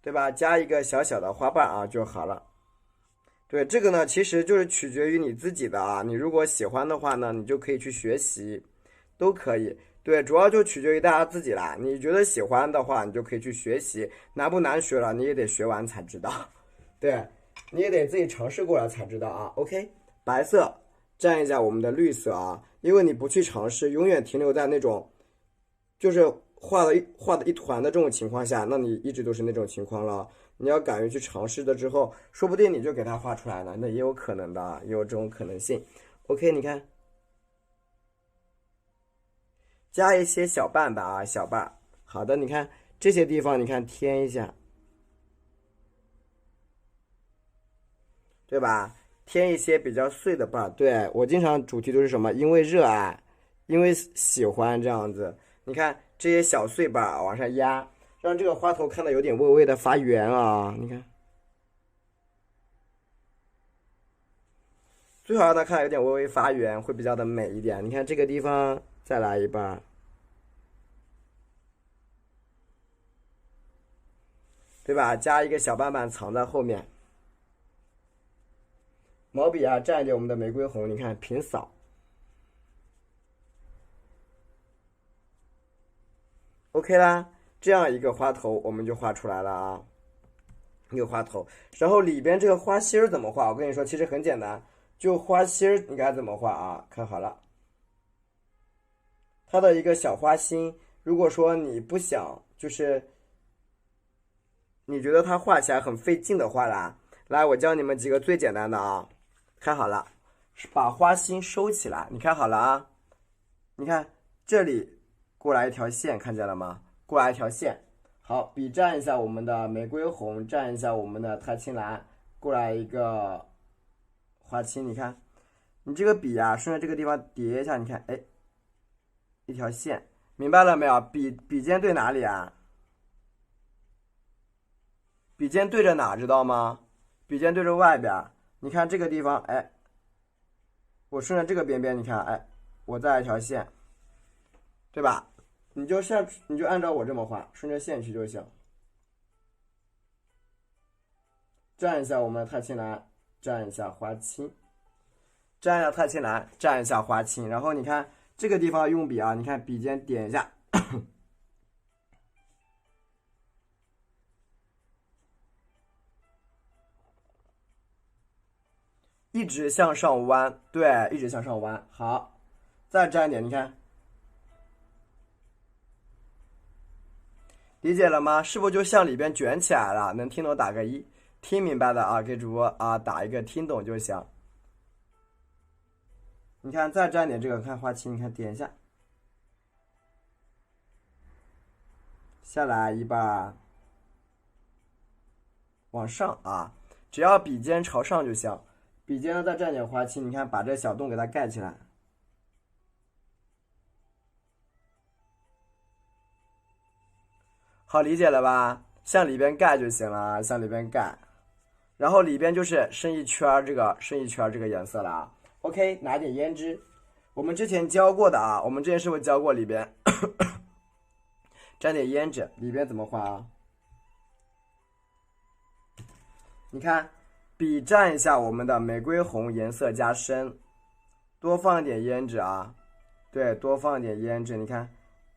对吧？加一个小小的花瓣啊就好了。对，这个呢，其实就是取决于你自己的啊。你如果喜欢的话呢，你就可以去学习，都可以。对，主要就取决于大家自己啦。你觉得喜欢的话，你就可以去学习。难不难学了，你也得学完才知道。对，你也得自己尝试过了才知道啊。OK，白色蘸一下我们的绿色啊，因为你不去尝试，永远停留在那种就是画的一团的这种情况下，那你一直都是那种情况了。你要敢于去尝试了之后，说不定你就给它画出来了，那也有可能的，也有这种可能性。OK， 你看，加一些小瓣吧啊，小瓣。好的，你看这些地方，你看添一下，对吧？添一些比较碎的瓣。对，我经常主题都是什么？因为热爱，因为喜欢这样子。你看这些小碎瓣往上压，让这个花头看到有点微微的发圆啊，你看，最好让它看到有点微微发圆，会比较的美一点。你看这个地方再来一半，对吧？加一个小瓣瓣藏在后面。毛笔啊，蘸一点我们的玫瑰红，你看平扫。OK 啦，这样一个花头我们就画出来了啊，一个花头。然后里边这个花心儿怎么画？我跟你说，其实很简单，就花心儿你该怎么画啊？看好了，它的一个小花心，如果说你不想，就是你觉得它画起来很费劲的话啦，来，我教你们几个最简单的啊。看好了，把花心收起来，你看好了啊。你看这里过来一条线，看见了吗？过来一条线。好，笔蘸一下我们的玫瑰红，蘸一下我们的太青蓝，过来一个花青。你看，你这个笔啊，顺着这个地方叠一下，你看，哎，一条线，明白了没有？笔尖对哪里啊？笔尖对着哪，知道吗？笔尖对着外边。你看这个地方，哎，我顺着这个边边，你看，哎，我再一条线，对吧？你就按照我这么画，顺着线去就行。蘸一下我们的太青蓝，蘸一下花青，蘸一下太青蓝，蘸一下花青。然后你看这个地方用笔啊，你看笔尖点一下，一直向上弯，对，一直向上弯。好，再蘸一点，你看。理解了吗？是不是就向里边卷起来了？能听懂打个一，听明白的啊，给主播啊打一个听懂就行。你看，再蘸点这个，看花青，你看点一下，下来一半，往上啊，只要笔尖朝上就行。笔尖呢再蘸点花青，你看把这小洞给它盖起来。好，理解了吧？向里边盖就行了，向里边盖，然后里边就是深一圈这个颜色了啊。OK， 拿点胭脂，我们之前教过的啊，我们之前是不是教过里边沾点胭脂，里边怎么画啊？你看，笔蘸一下我们的玫瑰红，颜色加深，多放一点胭脂啊，对，多放一点胭脂，你看。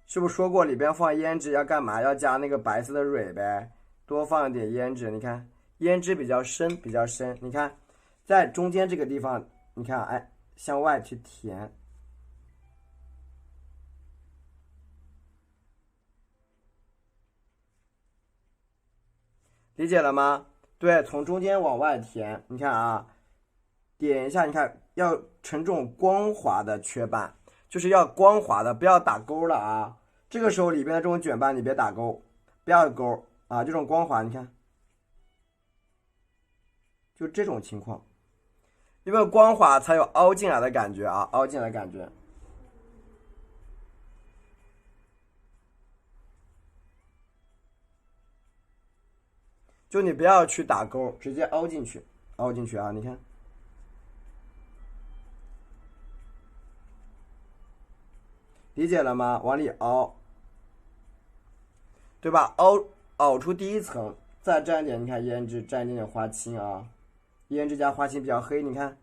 是不是说过里边放胭脂要干嘛？要加那个白色的蕊呗，多放一点胭脂。你看，胭脂比较深，比较深。你看，在中间这个地方，你看，哎，向外去填，理解了吗？对，从中间往外填。你看啊，点一下，你看要成这种光滑的雀斑。就是要光滑的，不要打勾了啊！这个时候里边的这种卷斑你别打勾，不要勾啊！这种光滑，你看，就这种情况，因为光滑才有凹进来的感觉啊，凹进来的感觉。就你不要去打勾，直接凹进去，凹进去啊！你看。理解了吗？往里凹，对吧？凹出第一层，再蘸点，你看胭脂，蘸一点点花青啊，胭脂加花青比较黑，你看，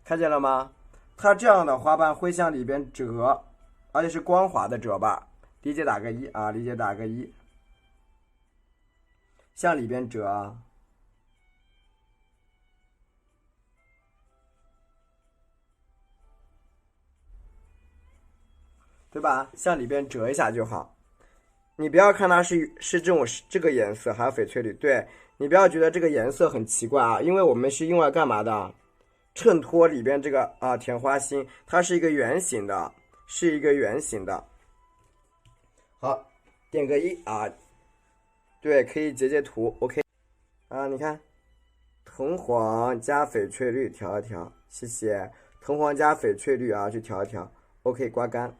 看见了吗？它这样的花瓣会向里边折，而且是光滑的折瓣。理解打个一啊，理解打个一，向里边折啊。对吧？向里边折一下就好。你不要看它是这个颜色，还有翡翠绿。对，你不要觉得这个颜色很奇怪啊，因为我们是用来干嘛的？衬托里边这个啊填花心，它是一个圆形的，是一个圆形的。好，点个一啊。对，可以截图。OK 啊，你看，藤黄加翡翠绿调一调，谢谢。藤黄加翡翠绿啊，去调一调。OK， 刮干。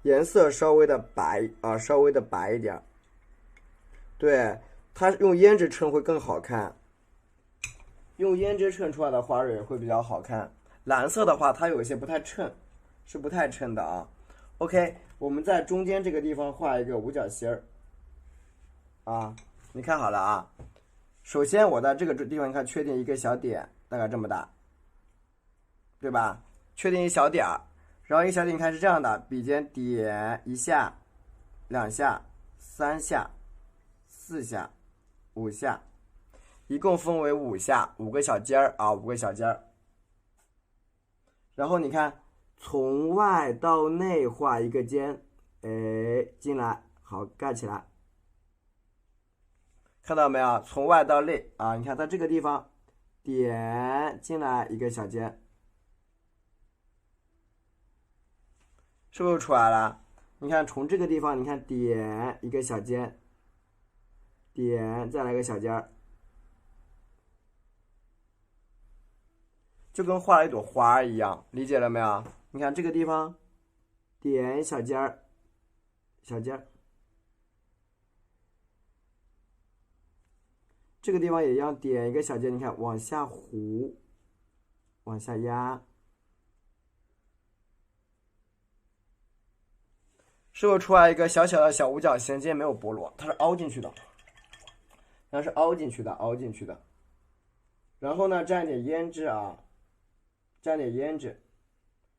颜色稍微的白啊，稍微的白一点。对，它用胭脂衬会更好看，用胭脂衬出来的花蕊会比较好看。蓝色的话，它有一些不太衬，是不太衬的啊。OK， 我们在中间这个地方画一个五角星儿啊，你看好了啊。首先我在这个地方看，确定一个小点，大概这么大，对吧？确定一小点儿，然后一个小点看是这样的，笔尖点一下、2下、3下、4下、5下，一共分为5下，5个小尖儿啊，5个小尖儿。然后你看，从外到内画一个尖，哎，进来，好，盖起来。看到没有？从外到内啊，你看在这个地方点进来一个小尖，是不是出来了？你看从这个地方，你看点一个小尖，点再来个小尖儿，就跟画了一朵花一样，理解了没有？你看这个地方点小尖儿，小尖儿。这个地方也一样，点一个小尖，你看往下弧，往下压，是不是出来一个小小的小五角星？今天没有剥落，它是凹进去的，它是凹进去的，凹进去的。然后呢，蘸一点胭脂啊，蘸点胭脂，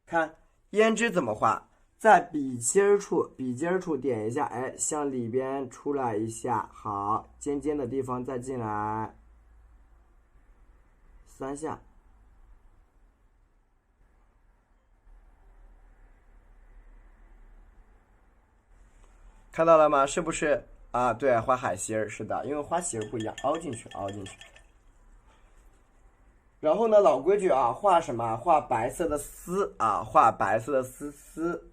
看胭脂怎么画？在笔尖处点一下，哎，向里边出来一下，好，尖尖的地方再进来3下，看到了吗？是不是啊？对，画海星儿是的，因为花形不一样，凹进去，凹进去。然后呢，老规矩啊，画什么？画白色的丝啊，画白色的丝。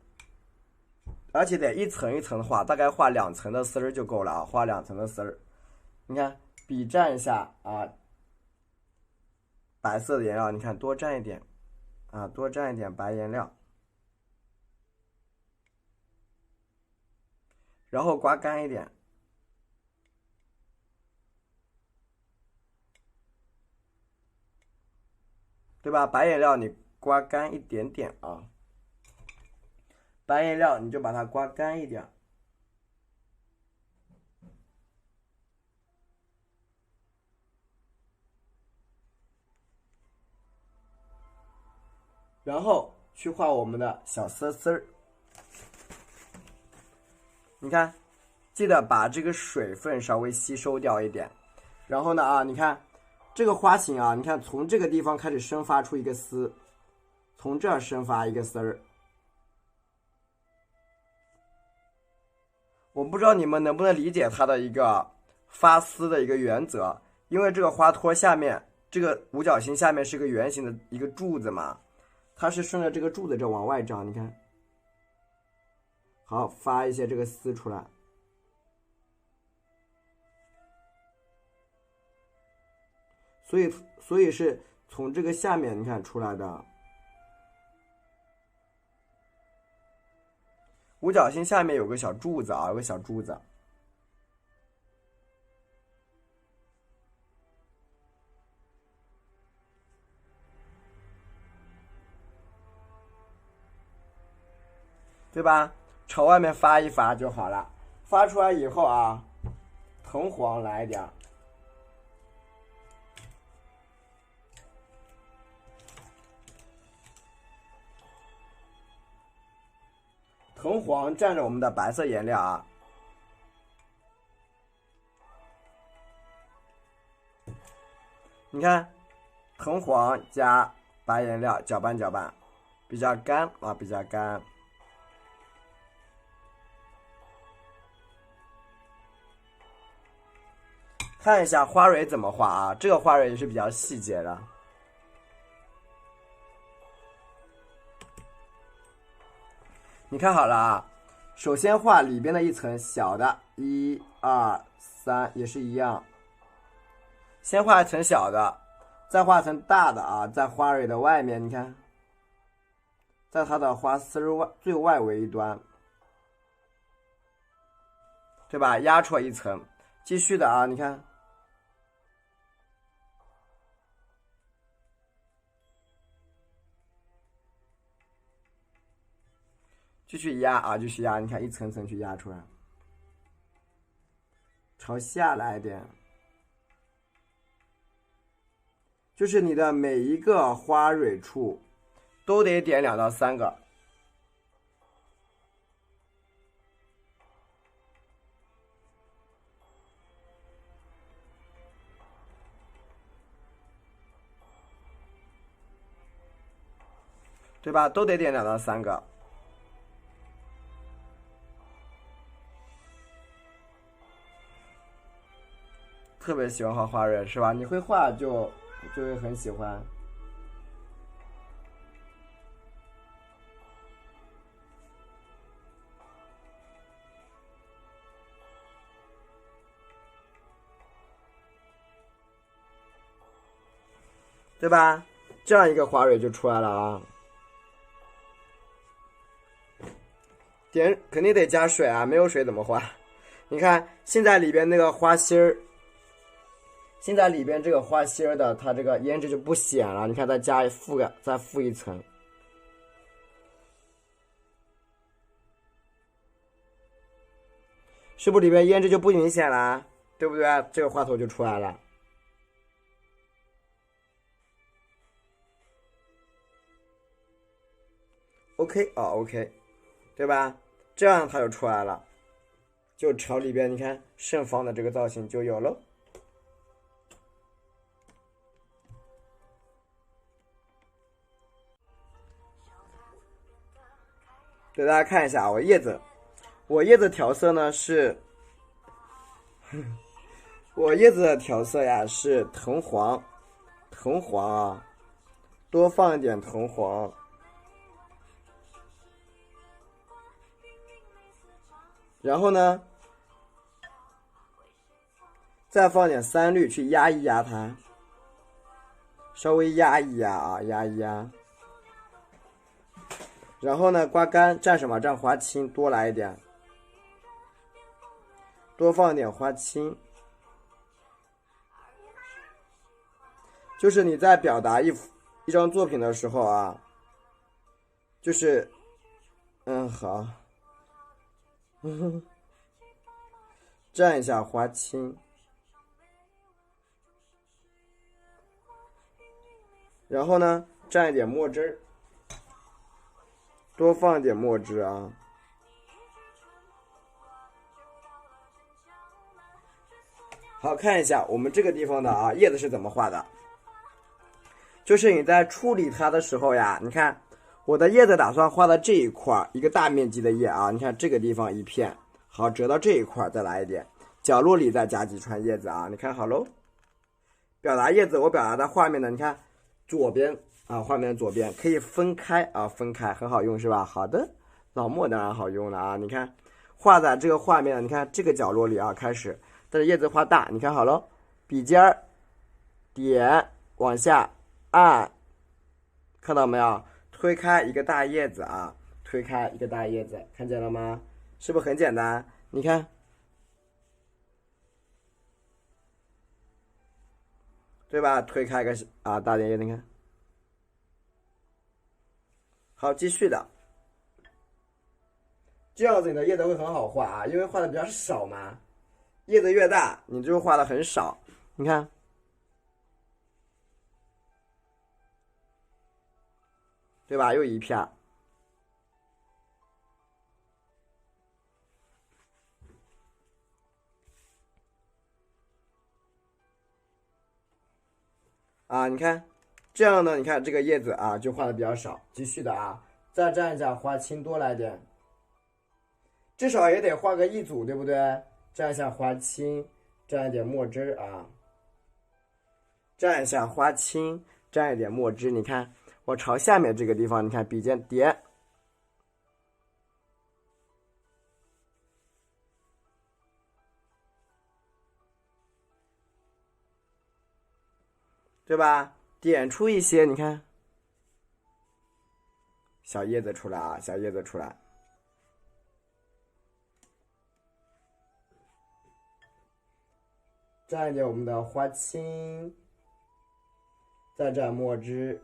而且得一层一层的画，大概画2层的丝儿就够了啊，画2层的丝儿。你看，笔蘸一下啊，白色的颜料，你看多蘸一点啊，多蘸一点白颜料，然后刮干一点，对吧？白颜料你刮干一点点啊。白颜料你就把它刮干一点，然后去画我们的小丝丝儿。你看，记得把这个水分稍微吸收掉一点。然后呢啊，你看这个花型啊，你看从这个地方开始生发出一个丝，从这儿生发一个丝儿。我不知道你们能不能理解它的一个发丝的一个原则，因为这个花托下面这个五角星下面是一个圆形的一个柱子嘛，它是顺着这个柱子这往外长，你看，好，发一些这个丝出来，所以是从这个下面你看出来的。五角星下面有个小柱子啊，有个小柱子，对吧？朝外面发一发就好了。发出来以后啊，藤黄来一点，藤黄蘸着我们的白色颜料啊，你看，藤黄加白颜料搅拌搅拌，比较干啊，比较干。看一下花蕊怎么画啊？这个花蕊也是比较细节的。你看好了啊，首先画里边的一层小的，1、2、3也是一样。先画一层小的，再画层大的啊，在花蕊的外面，你看，在它的花丝最外围一端，对吧？压出一层，继续的啊，你看，继续压啊，继续压，你看一层层去压出来，朝下来一点，就是你的每一个花蕊处都得点2到3个。对吧？都得点2到3个。特别喜欢画花蕊是吧？你会画就会很喜欢。对吧？这样一个花蕊就出来了啊。点肯定得加水啊，没有水怎么画？你看现在里边那个花心儿，现在里边这个花心儿的，它这个胭脂就不显了。你看再加再覆一层，是不是里边胭脂就不明显了？对不对？这个花头就出来了。OK 啊 ，OK， 对吧？这样它就出来了，就朝里边你看盛放的这个造型就有了。给大家看一下我叶子调色呢是，我叶子的调色呀是藤黄啊，多放一点藤黄。然后呢，再放点3绿去压一压它，稍微压一压啊，压一压。然后呢，刮干蘸什么？蘸花青，多来一点，多放一点花青。就是你在表达一张作品的时候啊，就是好。蘸一下花青，然后呢，蘸一点墨汁儿，多放一点墨汁啊。好，看一下我们这个地方的啊叶子是怎么画的。就是你在处理它的时候呀，你看我的叶子打算画到这一块，一个大面积的叶啊，你看这个地方一片，好，折到这一块再来一点，角落里再加几串叶子啊，你看好喽。表达叶子我表达的画面呢，你看左边啊，画面的左边可以分开啊，分开很好用是吧？好的，老墨当然好用了啊，你看画在这个画面，你看这个角落里啊，开始但是叶子画大，你看好喽，笔尖儿点往下按，看到没有？推开一个大叶子啊，推开一个大叶子，看见了吗？是不是很简单？你看，对吧？推开一个啊大叶子，你看。好，继续的，这样子你的叶子会很好画啊，因为画的比较少嘛。叶子越大，你就画的很少。你看。对吧？又一片啊，你看这样呢，你看这个叶子啊就画的比较少。继续的啊，再蘸一下花青，多来点，至少也得画个1组，对不对？蘸一下花青，蘸一点墨汁啊，蘸一下花青，蘸一点墨汁。你看我朝下面这个地方，你看笔尖点。对吧？点出一些，你看，小叶子出来啊，小叶子出来。蘸一点我们的花青，再蘸墨汁，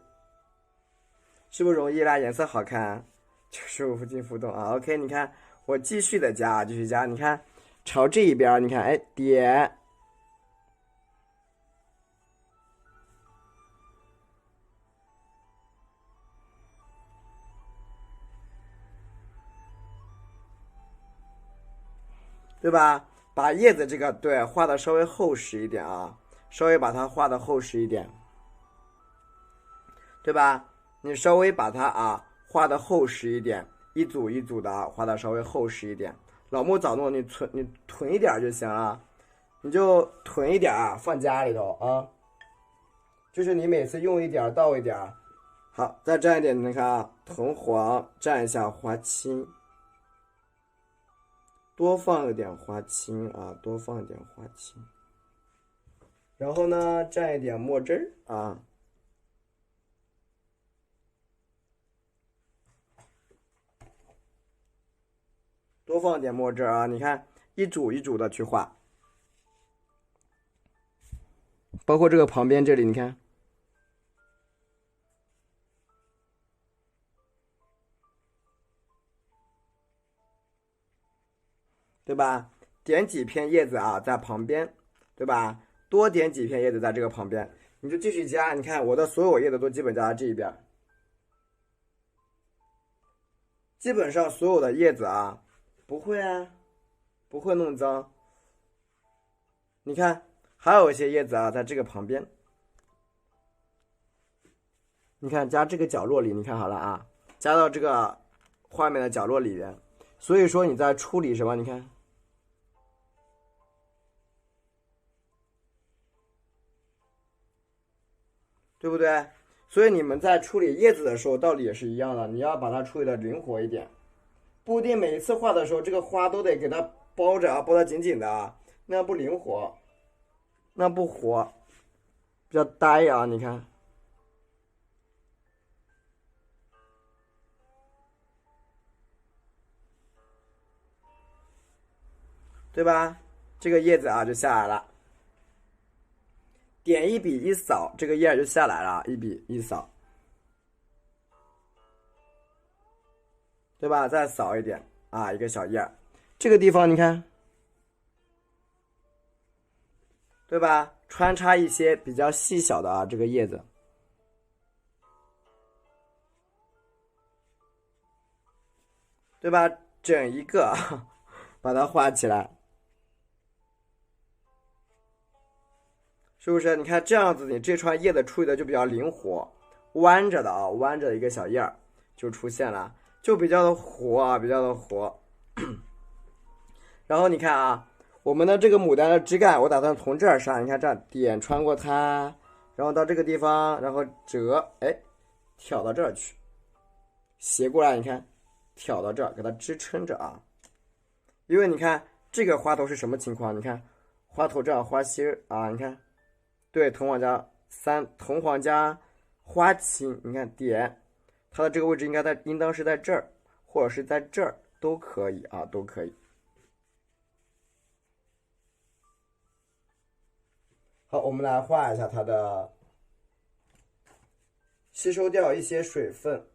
是不是容易啦？颜色好看，95进浮动啊。OK， 你看我继续的加，继续加，你看朝这一边，你看，哎，点。对吧？把叶子这个对画的稍微厚实一点啊，稍微把它画的厚实一点，对吧？你稍微把它画的厚实一点，一组一组的画的稍微厚实一点。老木早弄你囤一点就行了，你就囤一点放家里头啊，就是你每次用一点倒一点。好，再蘸一点，你看藤黄，蘸一下花青。多放一点花青啊，多放一点花青。然后呢，蘸一点墨汁啊，多放点墨汁啊。你看，一组一组的去画，包括这个旁边这里，你看，对吧？点几片叶子在旁边，对吧？多点几片叶子在这个旁边，你就继续加。你看我的所有叶子都基本加到这一边，基本上所有的叶子不会弄脏。你看还有一些叶子在这个旁边，你看加这个角落里，你看好了加到这个画面的角落里边。所以说你在处理什么？你看。对不对？所以你们在处理叶子的时候，道理也是一样的，你要把它处理的灵活一点，不一定每一次画的时候，这个花都得给它包着包得紧紧的那样不灵活，那不活，比较呆你看，对吧？这个叶子就下来了。点一笔一扫，这个叶就下来了，一笔一扫，对吧？再扫一点一个小叶，这个地方你看，对吧？穿插一些比较细小的这个叶子，对吧？整一个把它画起来。是不是？你看这样子，你这串叶子处理的就比较灵活，弯着的弯着的一个小叶儿就出现了，就比较的活比较的活。然后你看我们的这个牡丹的枝干，我打算从这儿上，你看这样点穿过它，然后到这个地方，然后折，挑到这儿去，斜过来，你看，挑到这儿，给它支撑着因为你看这个花头是什么情况？你看花头这样花心你看。对，藤黄加花青，你看点，它的这个位置应当是在这儿，或者是在这儿都可以都可以。好，我们来画一下它的，吸收掉一些水分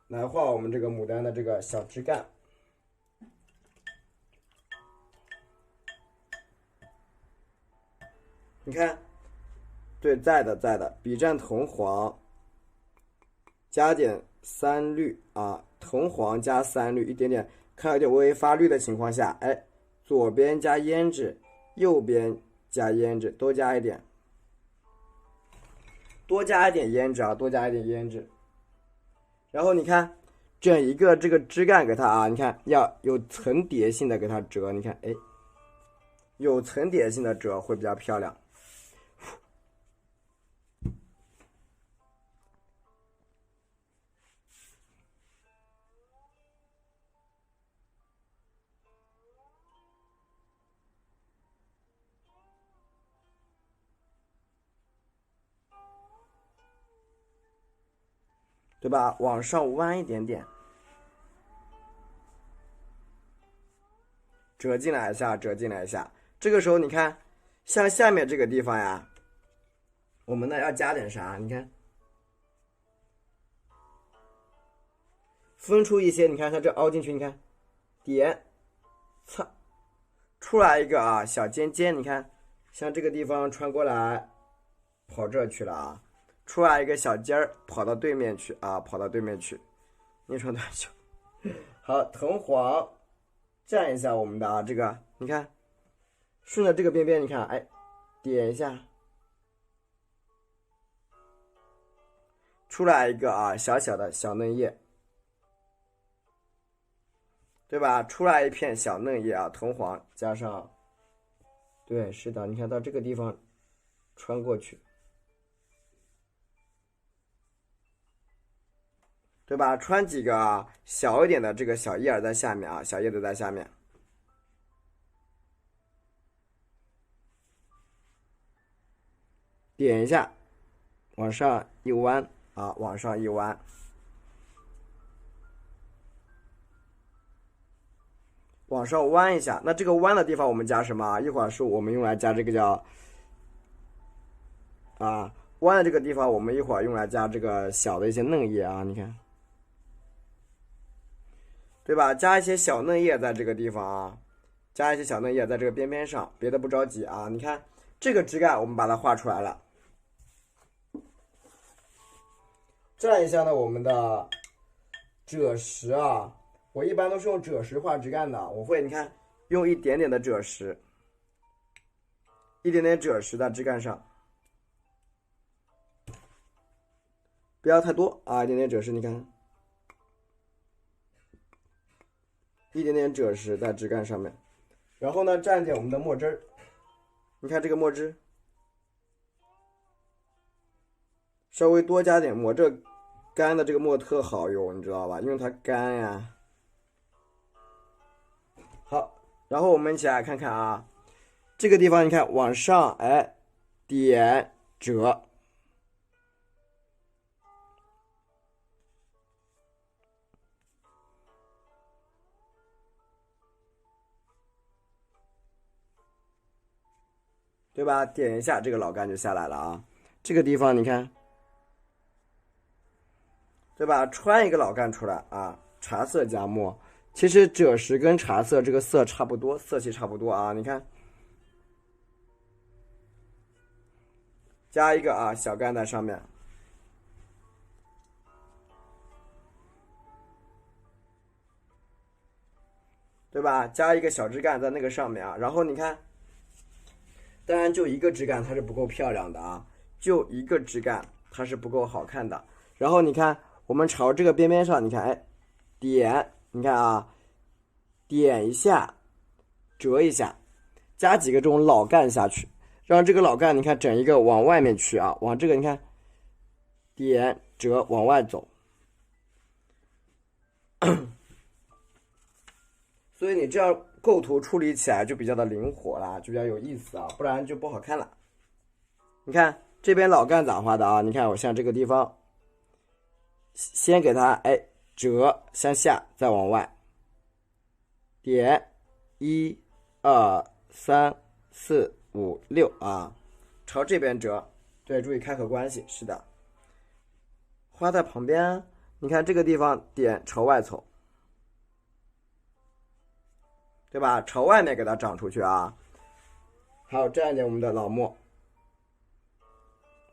来画我们这个牡丹的这个小枝干。你看，对，在的，笔蘸藤黄，加点三绿藤黄加三绿一点点，看有点微微发绿的情况下，左边加胭脂，右边加胭脂，多加一点胭脂多加一点胭脂。然后你看，整一个这个枝干给它你看要有层叠性的给它折，你看，有层叠性的折会比较漂亮。对吧？往上弯一点点，折进来一下，这个时候你看，像下面这个地方呀，我们呢要加点啥？你看，分出一些，你看它这凹进去，你看，点，擦，出来一个啊小尖尖，你看，像这个地方穿过来，跑这去了啊，出来一个小尖儿，跑到对面去啊，跑到对面去，你穿多久？好，藤黄蘸一下我们的啊这个，你看，顺着这个边边，你看，哎，点一下，出来一个啊小小的小嫩叶，对吧？出来一片小嫩叶啊，藤黄加上，对，是的，你看到这个地方穿过去，对吧？穿几个啊小一点的这个小叶儿在下面啊，小叶子在下面，点一下，往上一弯啊，往上一弯，往上弯一下。那这个弯的地方我们加什么？一会儿是我们用来加这个叫啊弯的这个地方，我们一会儿用来加这个小的一些嫩叶啊，你看。对吧？加一些小嫩叶在这个地方啊，加一些小嫩叶在这个边边上，别的不着急啊。你看这个枝干，我们把它画出来了。蘸一下呢，我们的赭石啊，我一般都是用赭石画枝干的。我会你看用一点点的赭石，一点点赭石在枝干上，不要太多啊，一点点赭石，你看。一点点赭石在枝干上面，然后呢，蘸点我们的墨汁儿。你看这个墨汁，稍微多加点墨，这干的这个墨特好用，你知道吧？因为它干呀。好，然后我们一起来看看啊，这个地方你看往上，哎，点折。对吧？点一下，这个老干就下来了啊。这个地方你看，对吧？穿一个老干出来啊，茶色加墨。其实赭石跟茶色这个色差不多，色系差不多啊。你看，加一个啊小干在上面，对吧？加一个小枝干在那个上面啊。然后你看。当然，就一个枝干它是不够漂亮的啊，就一个枝干它是不够好看的。然后你看，我们朝这个边边上，你看，哎，点，你看啊，点一下，折一下，加几个这种老干下去，让这个老干你看整一个往外面去啊，往这个你看，点折往外走。所以你这样构图处理起来就比较的灵活啦，就比较有意思啊，不然就不好看了。你看这边老干咋画的啊？你看我像这个地方，先给它哎折向下，再往外，点1、2、3、4、5、6啊，朝这边折。对，注意开合关系，是的。画在旁边，你看这个地方点朝外走。对吧？朝外面给它长出去啊。好，蘸一点我们的老墨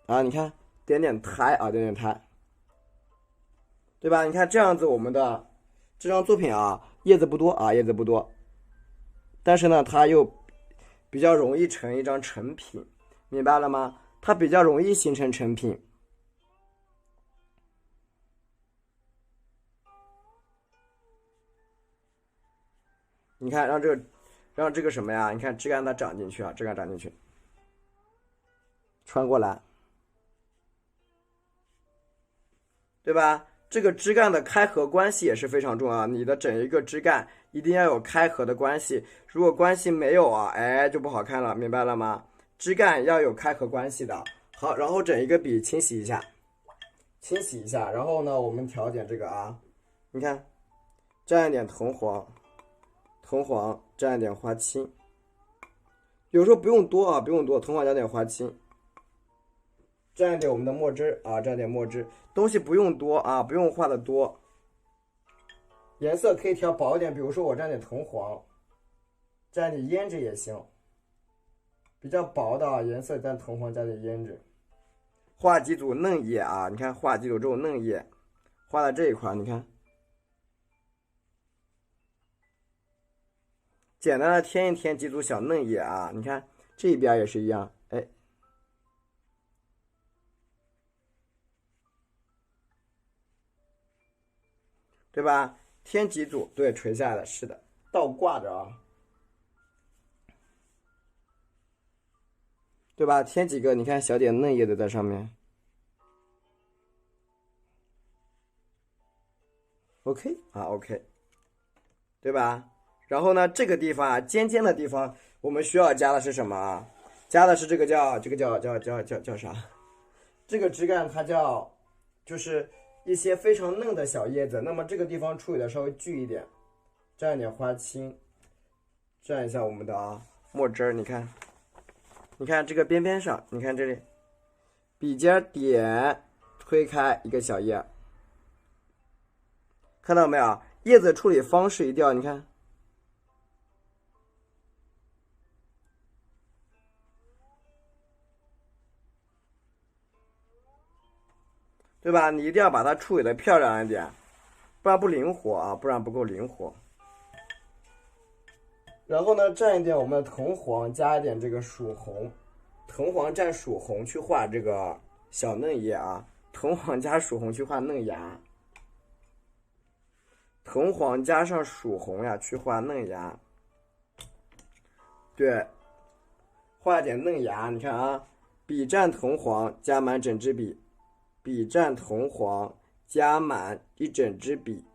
啊，你看，点点苔啊，点点苔，对吧？你看这样子，我们的这张作品啊，叶子不多啊，叶子不多，但是呢，它又比较容易成一张成品，明白了吗？它比较容易形成成品。你看，让这个什么呀？你看枝干它长进去啊，枝干长进去，穿过来，对吧？这个枝干的开合关系也是非常重要，你的整一个枝干一定要有开合的关系，如果关系没有啊，哎，就不好看了，明白了吗？枝干要有开合关系的。好，然后整一个笔清洗一下，清洗一下，然后呢，我们调点这个啊，你看，蘸一点藤黄。藤黄蘸一点花青，有时候不用多啊，不用多，同样加点花青，蘸一点我们的墨汁啊，蘸点墨汁，东西不用多啊，不用画的多。颜色可以调薄一点，比如说我蘸点藤黄，蘸点胭脂也行。比较薄的啊，颜色蘸藤黄加点胭脂。画几组嫩叶啊，你看画几组这种嫩叶，画在这一块，你看。简单的添一添几组小嫩叶啊，你看这一边也是一样，哎，对吧？添几组，对，垂下来的，是的，倒挂着啊，对吧？添几个，你看小点嫩叶的在上面 ，OK 啊 ，OK， 对吧？然后呢，这个地方啊，尖尖的地方，我们需要加的是什么啊？加的是这个叫啥？这个枝干它叫，就是一些非常嫩的小叶子。那么这个地方处理的稍微巨一点，蘸一点花青，蘸一下我们的墨汁儿。你看，你看这个边边上，你看这里，笔尖点推开一个小叶，看到没有？叶子处理方式一定要，你看。对吧？你一定要把它处理的漂亮一点，不然不灵活啊，不然不够灵活。然后呢，蘸一点我们的藤黄，加一点这个曙红，藤黄蘸曙红去画这个小嫩叶啊，藤黄加曙红去画嫩芽，藤黄加上曙红呀去画嫩芽。对，画一点嫩芽，你看啊，笔蘸藤黄，加满整支笔。笔蘸藤黄，加满一整支笔，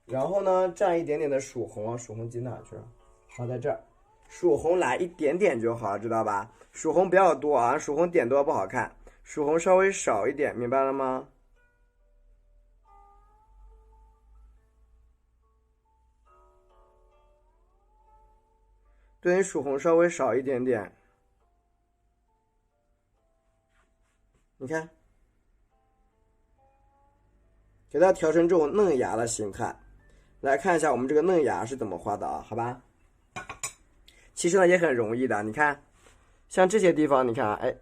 然后呢，蘸一点点的曙红啊，曙红挤哪去了？好，在这儿，曙红来一点点就好，知道吧？曙红不要多啊，曙红点多不好看，曙红稍微少一点，明白了吗？对，你曙红稍微少一点点，你看。给它调成这种嫩芽的形态，来看一下我们这个嫩芽是怎么画的啊？好吧，其实呢也很容易的，你看，像这些地方，你看，哎，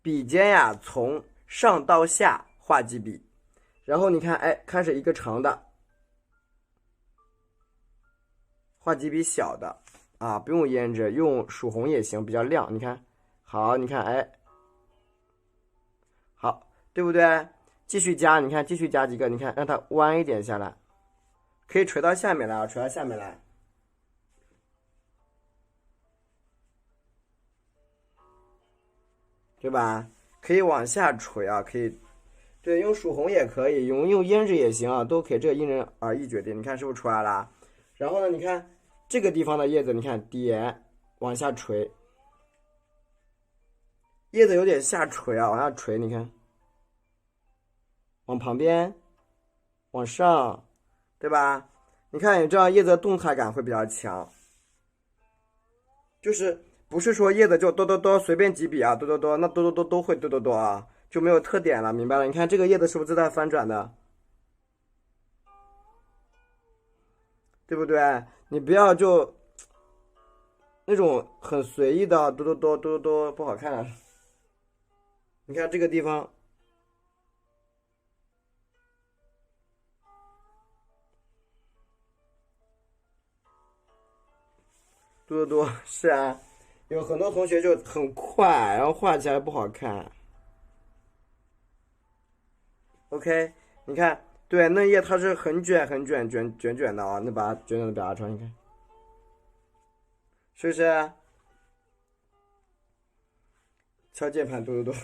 笔尖呀从上到下画几笔，然后你看，哎，开始一个长的，画几笔小的啊，不用胭脂，用曙红也行，比较亮。你看，好，你看，哎。好，对不对？继续加，你看，继续加几个，你看，让它弯一点下来，可以垂到下面来啊，垂到下面来，对吧？可以往下垂啊，可以，对，用曙红也可以，用胭脂也行啊，都可以，这个因人而异决定。你看是不是出来了？然后呢，你看这个地方的叶子，你看点往下垂，叶子有点下垂啊，往下垂，你看。往旁边，往上，对吧？你看你这样叶子的动态感会比较强，就是不是说叶子就哆随便几笔啊，哆，那哆都会哆啊，就没有特点了，明白了？你看这个叶子是不是自带翻转的？对不对？你不要就那种很随意的哆不好看啊。你看这个地方。多是啊，有很多同学就很快，然后画起来不好看。OK， 你看，对，嫩叶它是很卷的啊，那把它卷的表达出来，你看，是不是？敲键盘多，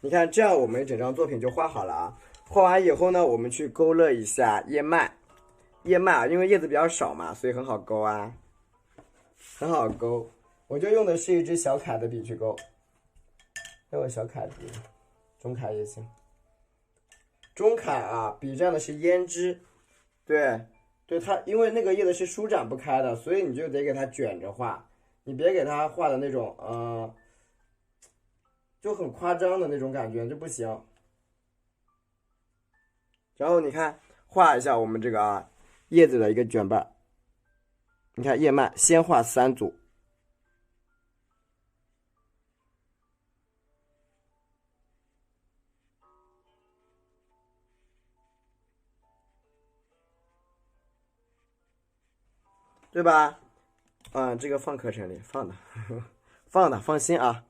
你看这样我们整张作品就画好了啊。画完以后呢，我们去勾勒一下叶脉，叶脉啊，因为叶子比较少嘛，所以很好勾啊。很好勾，我就用的是一支小楷的笔去勾，用个小楷笔，中楷也行。中楷啊，笔蘸的是胭脂，对，对它，因为那个叶子是舒展不开的，所以你就得给它卷着画，你别给它画的那种就很夸张的那种感觉就不行。然后你看画一下我们这个叶子的一个卷瓣，你看叶脉先画3组。对吧？这个放课程里放的，放的，放心啊。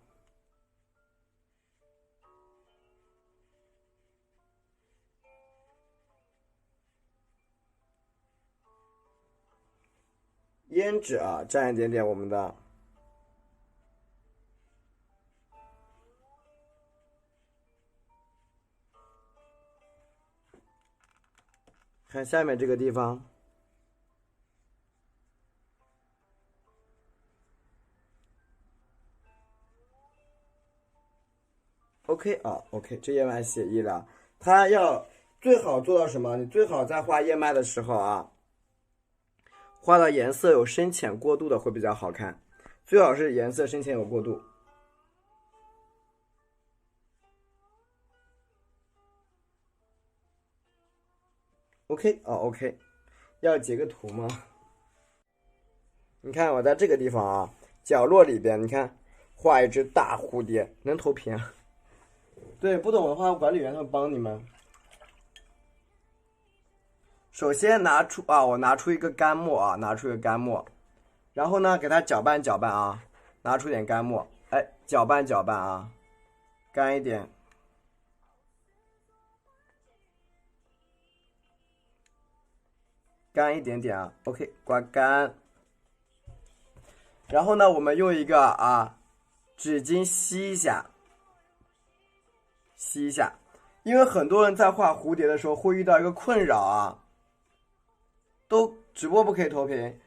胭脂蘸一点点我们的。看下面这个地方。OK， 这叶脉写意了。它要最好做到什么？你最好在画叶脉的时候画的颜色有深浅过渡的会比较好看，最好是颜色深浅有过渡。OK， 要截个图吗？你看我在这个地方角落里边，你看画一只大蝴蝶，能投屏啊？对，不懂的话，管理员会帮你们。首先我拿出一个干沫然后呢，给它搅拌搅拌拿出点干沫，搅拌搅拌干一点。干一点点OK， 刮干。然后呢，我们用一个纸巾吸一下。因为很多人在画蝴蝶的时候会遇到一个困扰都直播不可以投屏，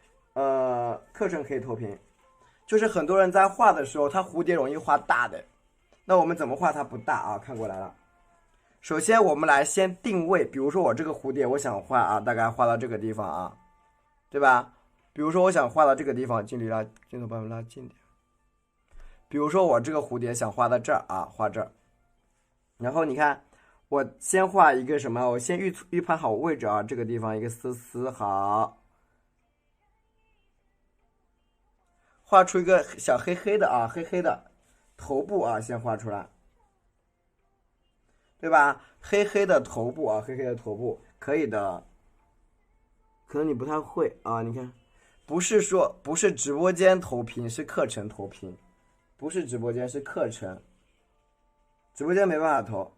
课程可以投屏，就是很多人在画的时候，它蝴蝶容易画大的，那我们怎么画它不大看过来了。首先我们来先定位，比如说我这个蝴蝶我想画大概画到这个地方对吧？比如说我想画到这个地方，镜头帮我拉近点。比如说我这个蝴蝶想画到这儿画这儿。然后你看，我先画一个什么？我先预判好位置这个地方一个丝好，画出一个小黑黑的头部先画出来，对吧？黑黑的头部可以的。可能你不太会你看，不是直播间投屏，是课程投屏，不是直播间是课程。直播间没办法投。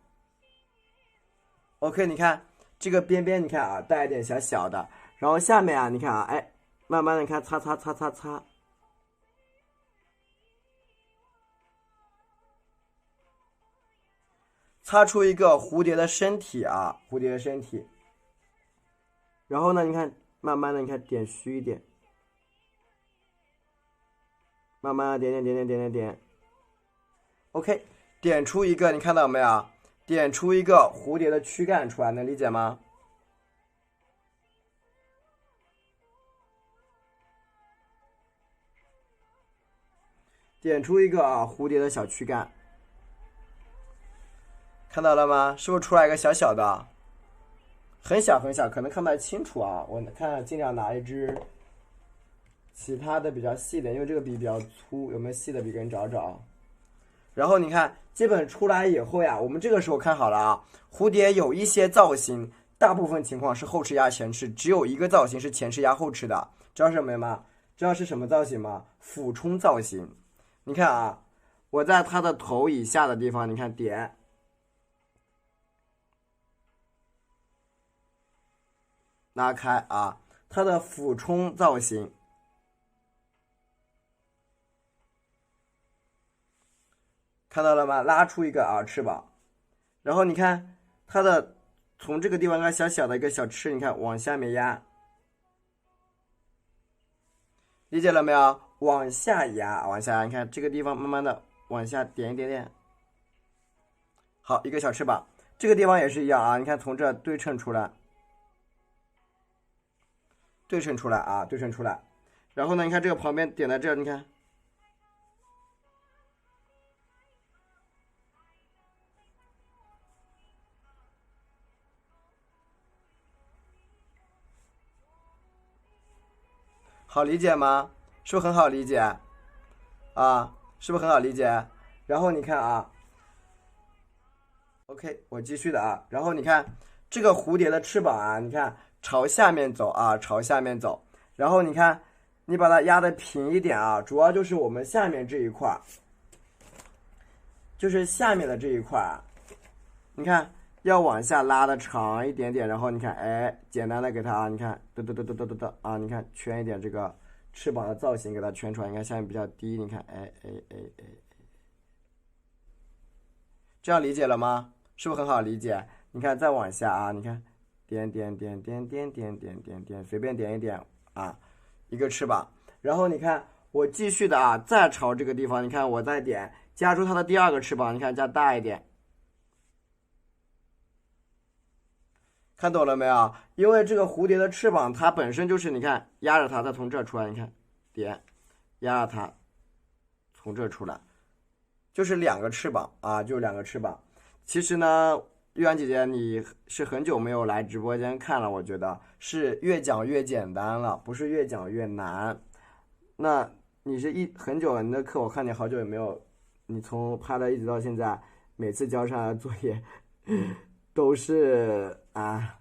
OK， 你看这个边边，你看带一点小小的，然后下面你看慢慢的看擦，擦出一个蝴蝶的身体蝴蝶的身体。然后呢，你看慢慢的你看点虚一点，慢慢的点。OK。点出一个，你看到没有？点出一个蝴蝶的躯干出来，能理解吗？点出一个蝴蝶的小躯干，看到了吗？是不是出来一个小小的？很小，可能看不太清楚我看尽量拿一支其他的比较细的，因为这个笔比较粗，有没有细的笔给你找找？然后你看，基本出来以后我们这个时候看好了蝴蝶有一些造型，大部分情况是后翅压前翅，只有一个造型是前翅压后翅的，知道什么吗？知道是什么造型吗？俯冲造型。你看我在它的头以下的地方，你看点，拉开它的俯冲造型。看到了吗？拉出一个翅膀，然后你看它的从这个地方看小小的一个小翅，你看往下面压，理解了没有？往下压，你看这个地方慢慢的往下点一点点。好，一个小翅膀，这个地方也是一样你看从这对称出来。对称出来啊，对称出来。然后呢，你看这个旁边点在这儿，你看。好理解吗？是不是很好理解？啊，是不是很好理解？然后你看啊，OK，我继续的啊。然后你看这个蝴蝶的翅膀啊，你看朝下面走啊，朝下面走。然后你看，你把它压的平一点啊，主要就是我们下面这一块，就是下面的这一块啊，你看要往下拉的长一点点。然后你看，哎，简单的给它啊，你看，嘚啊，你看圈一点这个翅膀的造型，给它圈出来。你看下面比较低，你看，哎，这样理解了吗？是不是很好理解？你看再往下啊，你看点，随便点一点啊，一个翅膀。然后你看我继续的啊，再朝这个地方，你看我再点，加出它的第二个翅膀，你看加大一点。看懂了没有？因为这个蝴蝶的翅膀它本身就是你看压着它，再从这儿出来，你看点压着它从这儿出来，就是两个翅膀啊，就是两个翅膀。其实呢，玉安姐姐你是很久没有来直播间看了，我觉得是越讲越简单了，不是越讲越难。那你是很久你的课我看你好久也没有，你从拍了一直到现在，每次交上来的作业都是啊，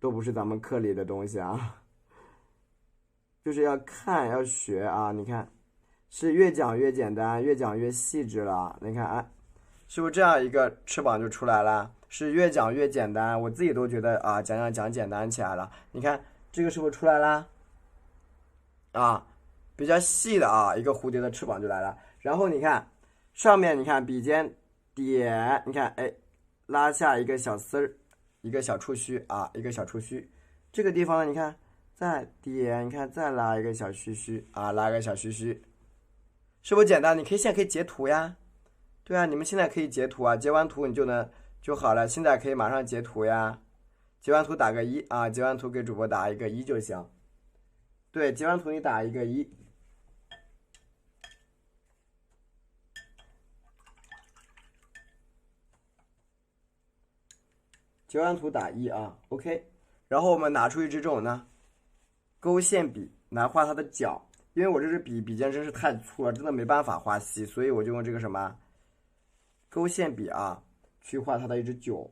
都不是咱们课里的东西啊，就是要看要学啊。你看，是越讲越简单，越讲越细致了。你看，哎，是不是这样一个翅膀就出来了？是越讲越简单，我自己都觉得啊，讲简单起来了。你看这个是不是出来啦？啊，比较细的啊，一个蝴蝶的翅膀就来了。然后你看上面，你看笔尖点，你看哎，拉下一个小丝儿，一个小触须啊，一个小触须。这个地方呢，你看再点，你看再拉一个小须须啊，拉个小须须，是不是简单？你现在可以截图呀。对啊，你们现在可以截图啊，截完图你就好了。现在可以马上截图呀，截完图打个1啊，截完图给主播打一个1就行。对，截完图你打一个1。截完图打1啊 ，OK。然后我们拿出一支这种呢勾线笔来画它的角，因为我这支笔尖真是太粗了，真的没办法画细，所以我就用这个什么勾线笔啊去画它的一只角。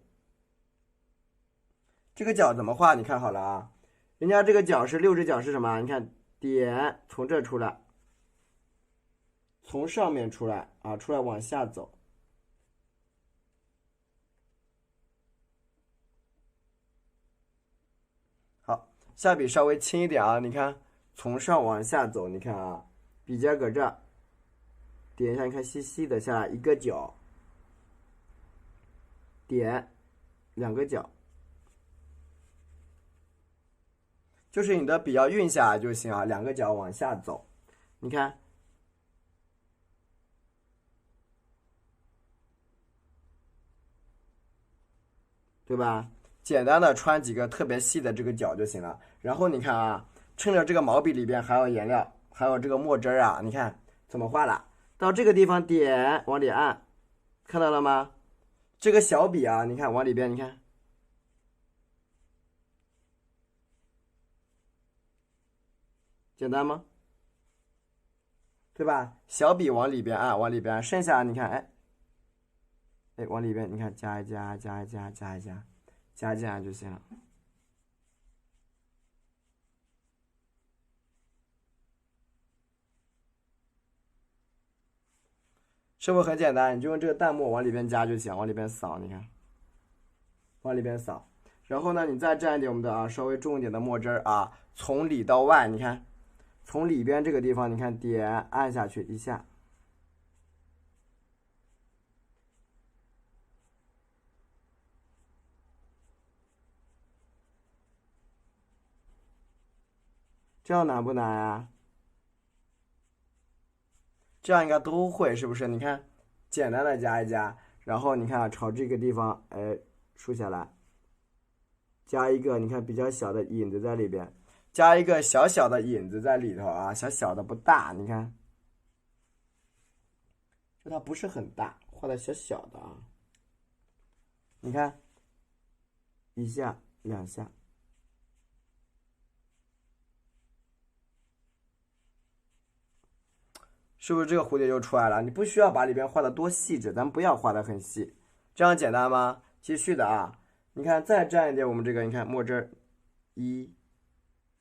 这个角怎么画？你看好了啊，人家这个角是6只角是什么？你看点从这出来，从上面出来啊，出来往下走。下笔稍微轻一点啊，你看从上往下走，你看啊，笔尖搁这儿点一下，你看细细的下来一个角，点2个角，就是你的笔要运下来就行啊，2个角往下走，你看，对吧？简单的穿几个特别细的这个角就行了。然后你看啊，趁着这个毛笔里边还有颜料，还有这个墨汁啊，你看怎么画了？到这个地方点往里按，看到了吗？这个小笔啊，你看往里边，你看，简单吗？对吧？小笔往里边按，往里边按，剩下你看，哎，往里边你看加一加，加进来就行了。是不是很简单？你就用这个淡墨往里边加就行，往里边扫，你看，往里边扫。然后呢，你再蘸一点我们的稍微重一点的墨汁啊，从里到外，你看，从里边这个地方，你看点按下去一下，这样难不难啊？这样应该都会，是不是？你看，简单的加一加，然后你看啊，朝这个地方，哎，竖下来，加一个你看比较小的影子在里边，加一个小小的影子在里头啊，小小的不大，你看，就它不是很大，画的小小的啊，你看，一下两下。是不是这个蝴蝶就出来了？你不需要把里边画的多细致，咱们不要画的很细，这样简单吗？继续的啊，你看再蘸一点我们这个，你看墨汁儿，一、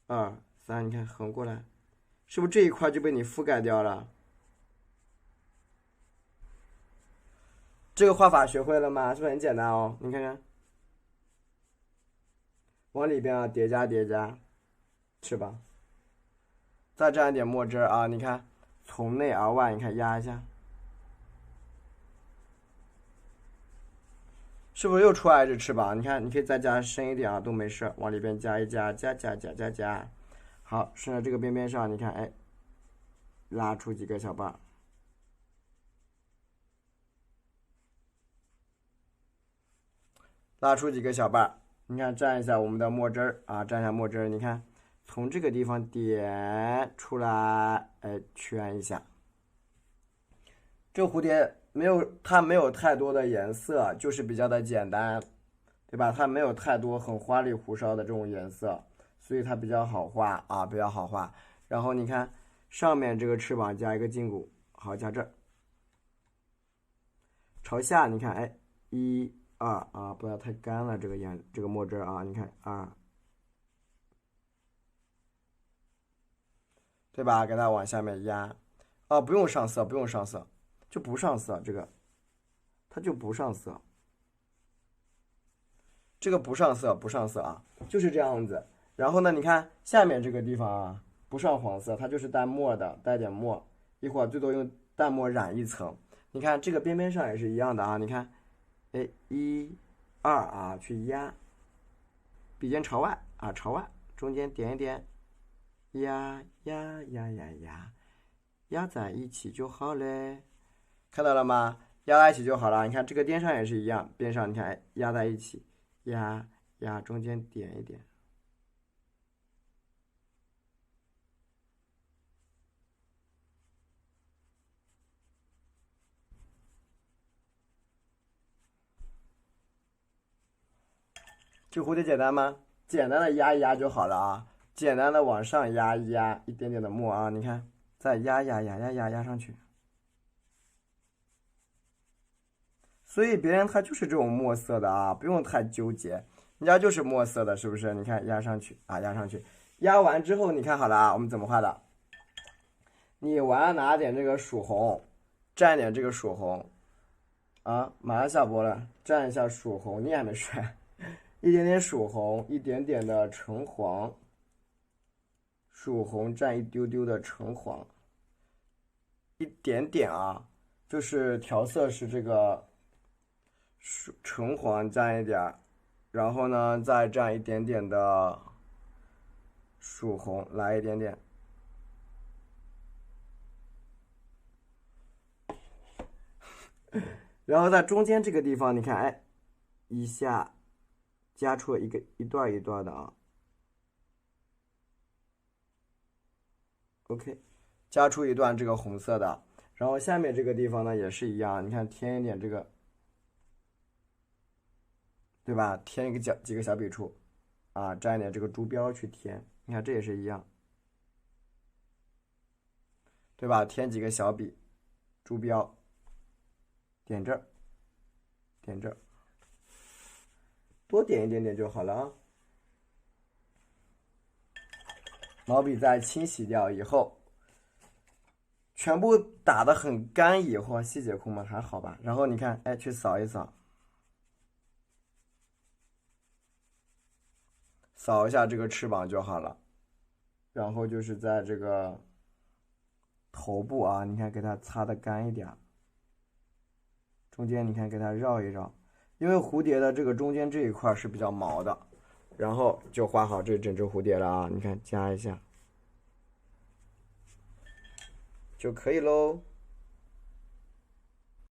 二、三，你看横过来，是不是这一块就被你覆盖掉了？这个画法学会了吗？是不是很简单哦？你看看，往里边啊叠加叠加，翅膀，再蘸一点墨汁儿啊，你看。从内而外，你看压一下，是不是又出来一只翅膀？你看，你可以再加深一点啊，都没事，往里边加一加，加。好，顺着这个边边上，你看，哎，拉出几个小瓣，拉出几个小瓣，你看蘸一下我们的墨汁儿啊，蘸一下墨汁儿，你看。从这个地方点出来，哎，圈一下。这个蝴蝶它没有太多的颜色，就是比较的简单，对吧？它没有太多很花里胡哨的这种颜色，所以它比较好画啊，比较好画。然后你看上面这个翅膀加一个胫骨，好，加这儿，朝下，你看，哎，一二啊，不要太干了，这个墨汁啊，你看二。对吧？给它往下面压，啊，不用上色，不用上色，就不上色，这个它就不上色，这个不上色，不上色啊，就是这样子。然后呢，你看下面这个地方啊，不上黄色，它就是带墨的，带点墨，一会儿最多用淡墨染一层。你看这个边边上也是一样的啊，你看，哎，一、二啊，去压，笔尖朝外啊，朝外，中间点一点。压在一起就好嘞，看到了吗？压在一起就好了。你看这个边上也是一样，边上你看，哎，压在一起，压，中间点一点。这蝴蝶简单吗？简单的压一压就好了啊。简单的往上压一压，一点点的墨啊，你看，再压上去。所以别人他就是这种墨色的啊，不用太纠结，人家就是墨色的，是不是？你看压上去啊，压上去，压完之后你看好了啊，我们怎么画的？你拿点这个曙红，蘸点这个曙红，啊，马上下播了，蘸一下曙红，你还没睡，一点点曙红，一点点的橙黄。曙红蘸一丢丢的橙黄，一点点啊，就是调色是这个橙黄蘸一点，然后呢再蘸一点点的曙红，来一点点，然后在中间这个地方，你看，哎，一下加出一段一段的啊。OK， 加出一段这个红色的，然后下面这个地方呢也是一样，你看添一点这个，对吧？添几个小笔触，啊，蘸一点这个珠标去填，你看这也是一样，对吧？添几个小笔，珠标，点这儿，点这儿，多点一点点就好了啊。毛笔在清洗掉以后，全部打得很干以后，细节控嘛还好吧？然后你看，哎，去扫一扫，扫一下这个翅膀就好了。然后就是在这个头部啊，你看给它擦得干一点，中间你看给它绕一绕，因为蝴蝶的这个中间这一块是比较毛的。然后就画好这整只蝴蝶了啊！你看加一下就可以喽。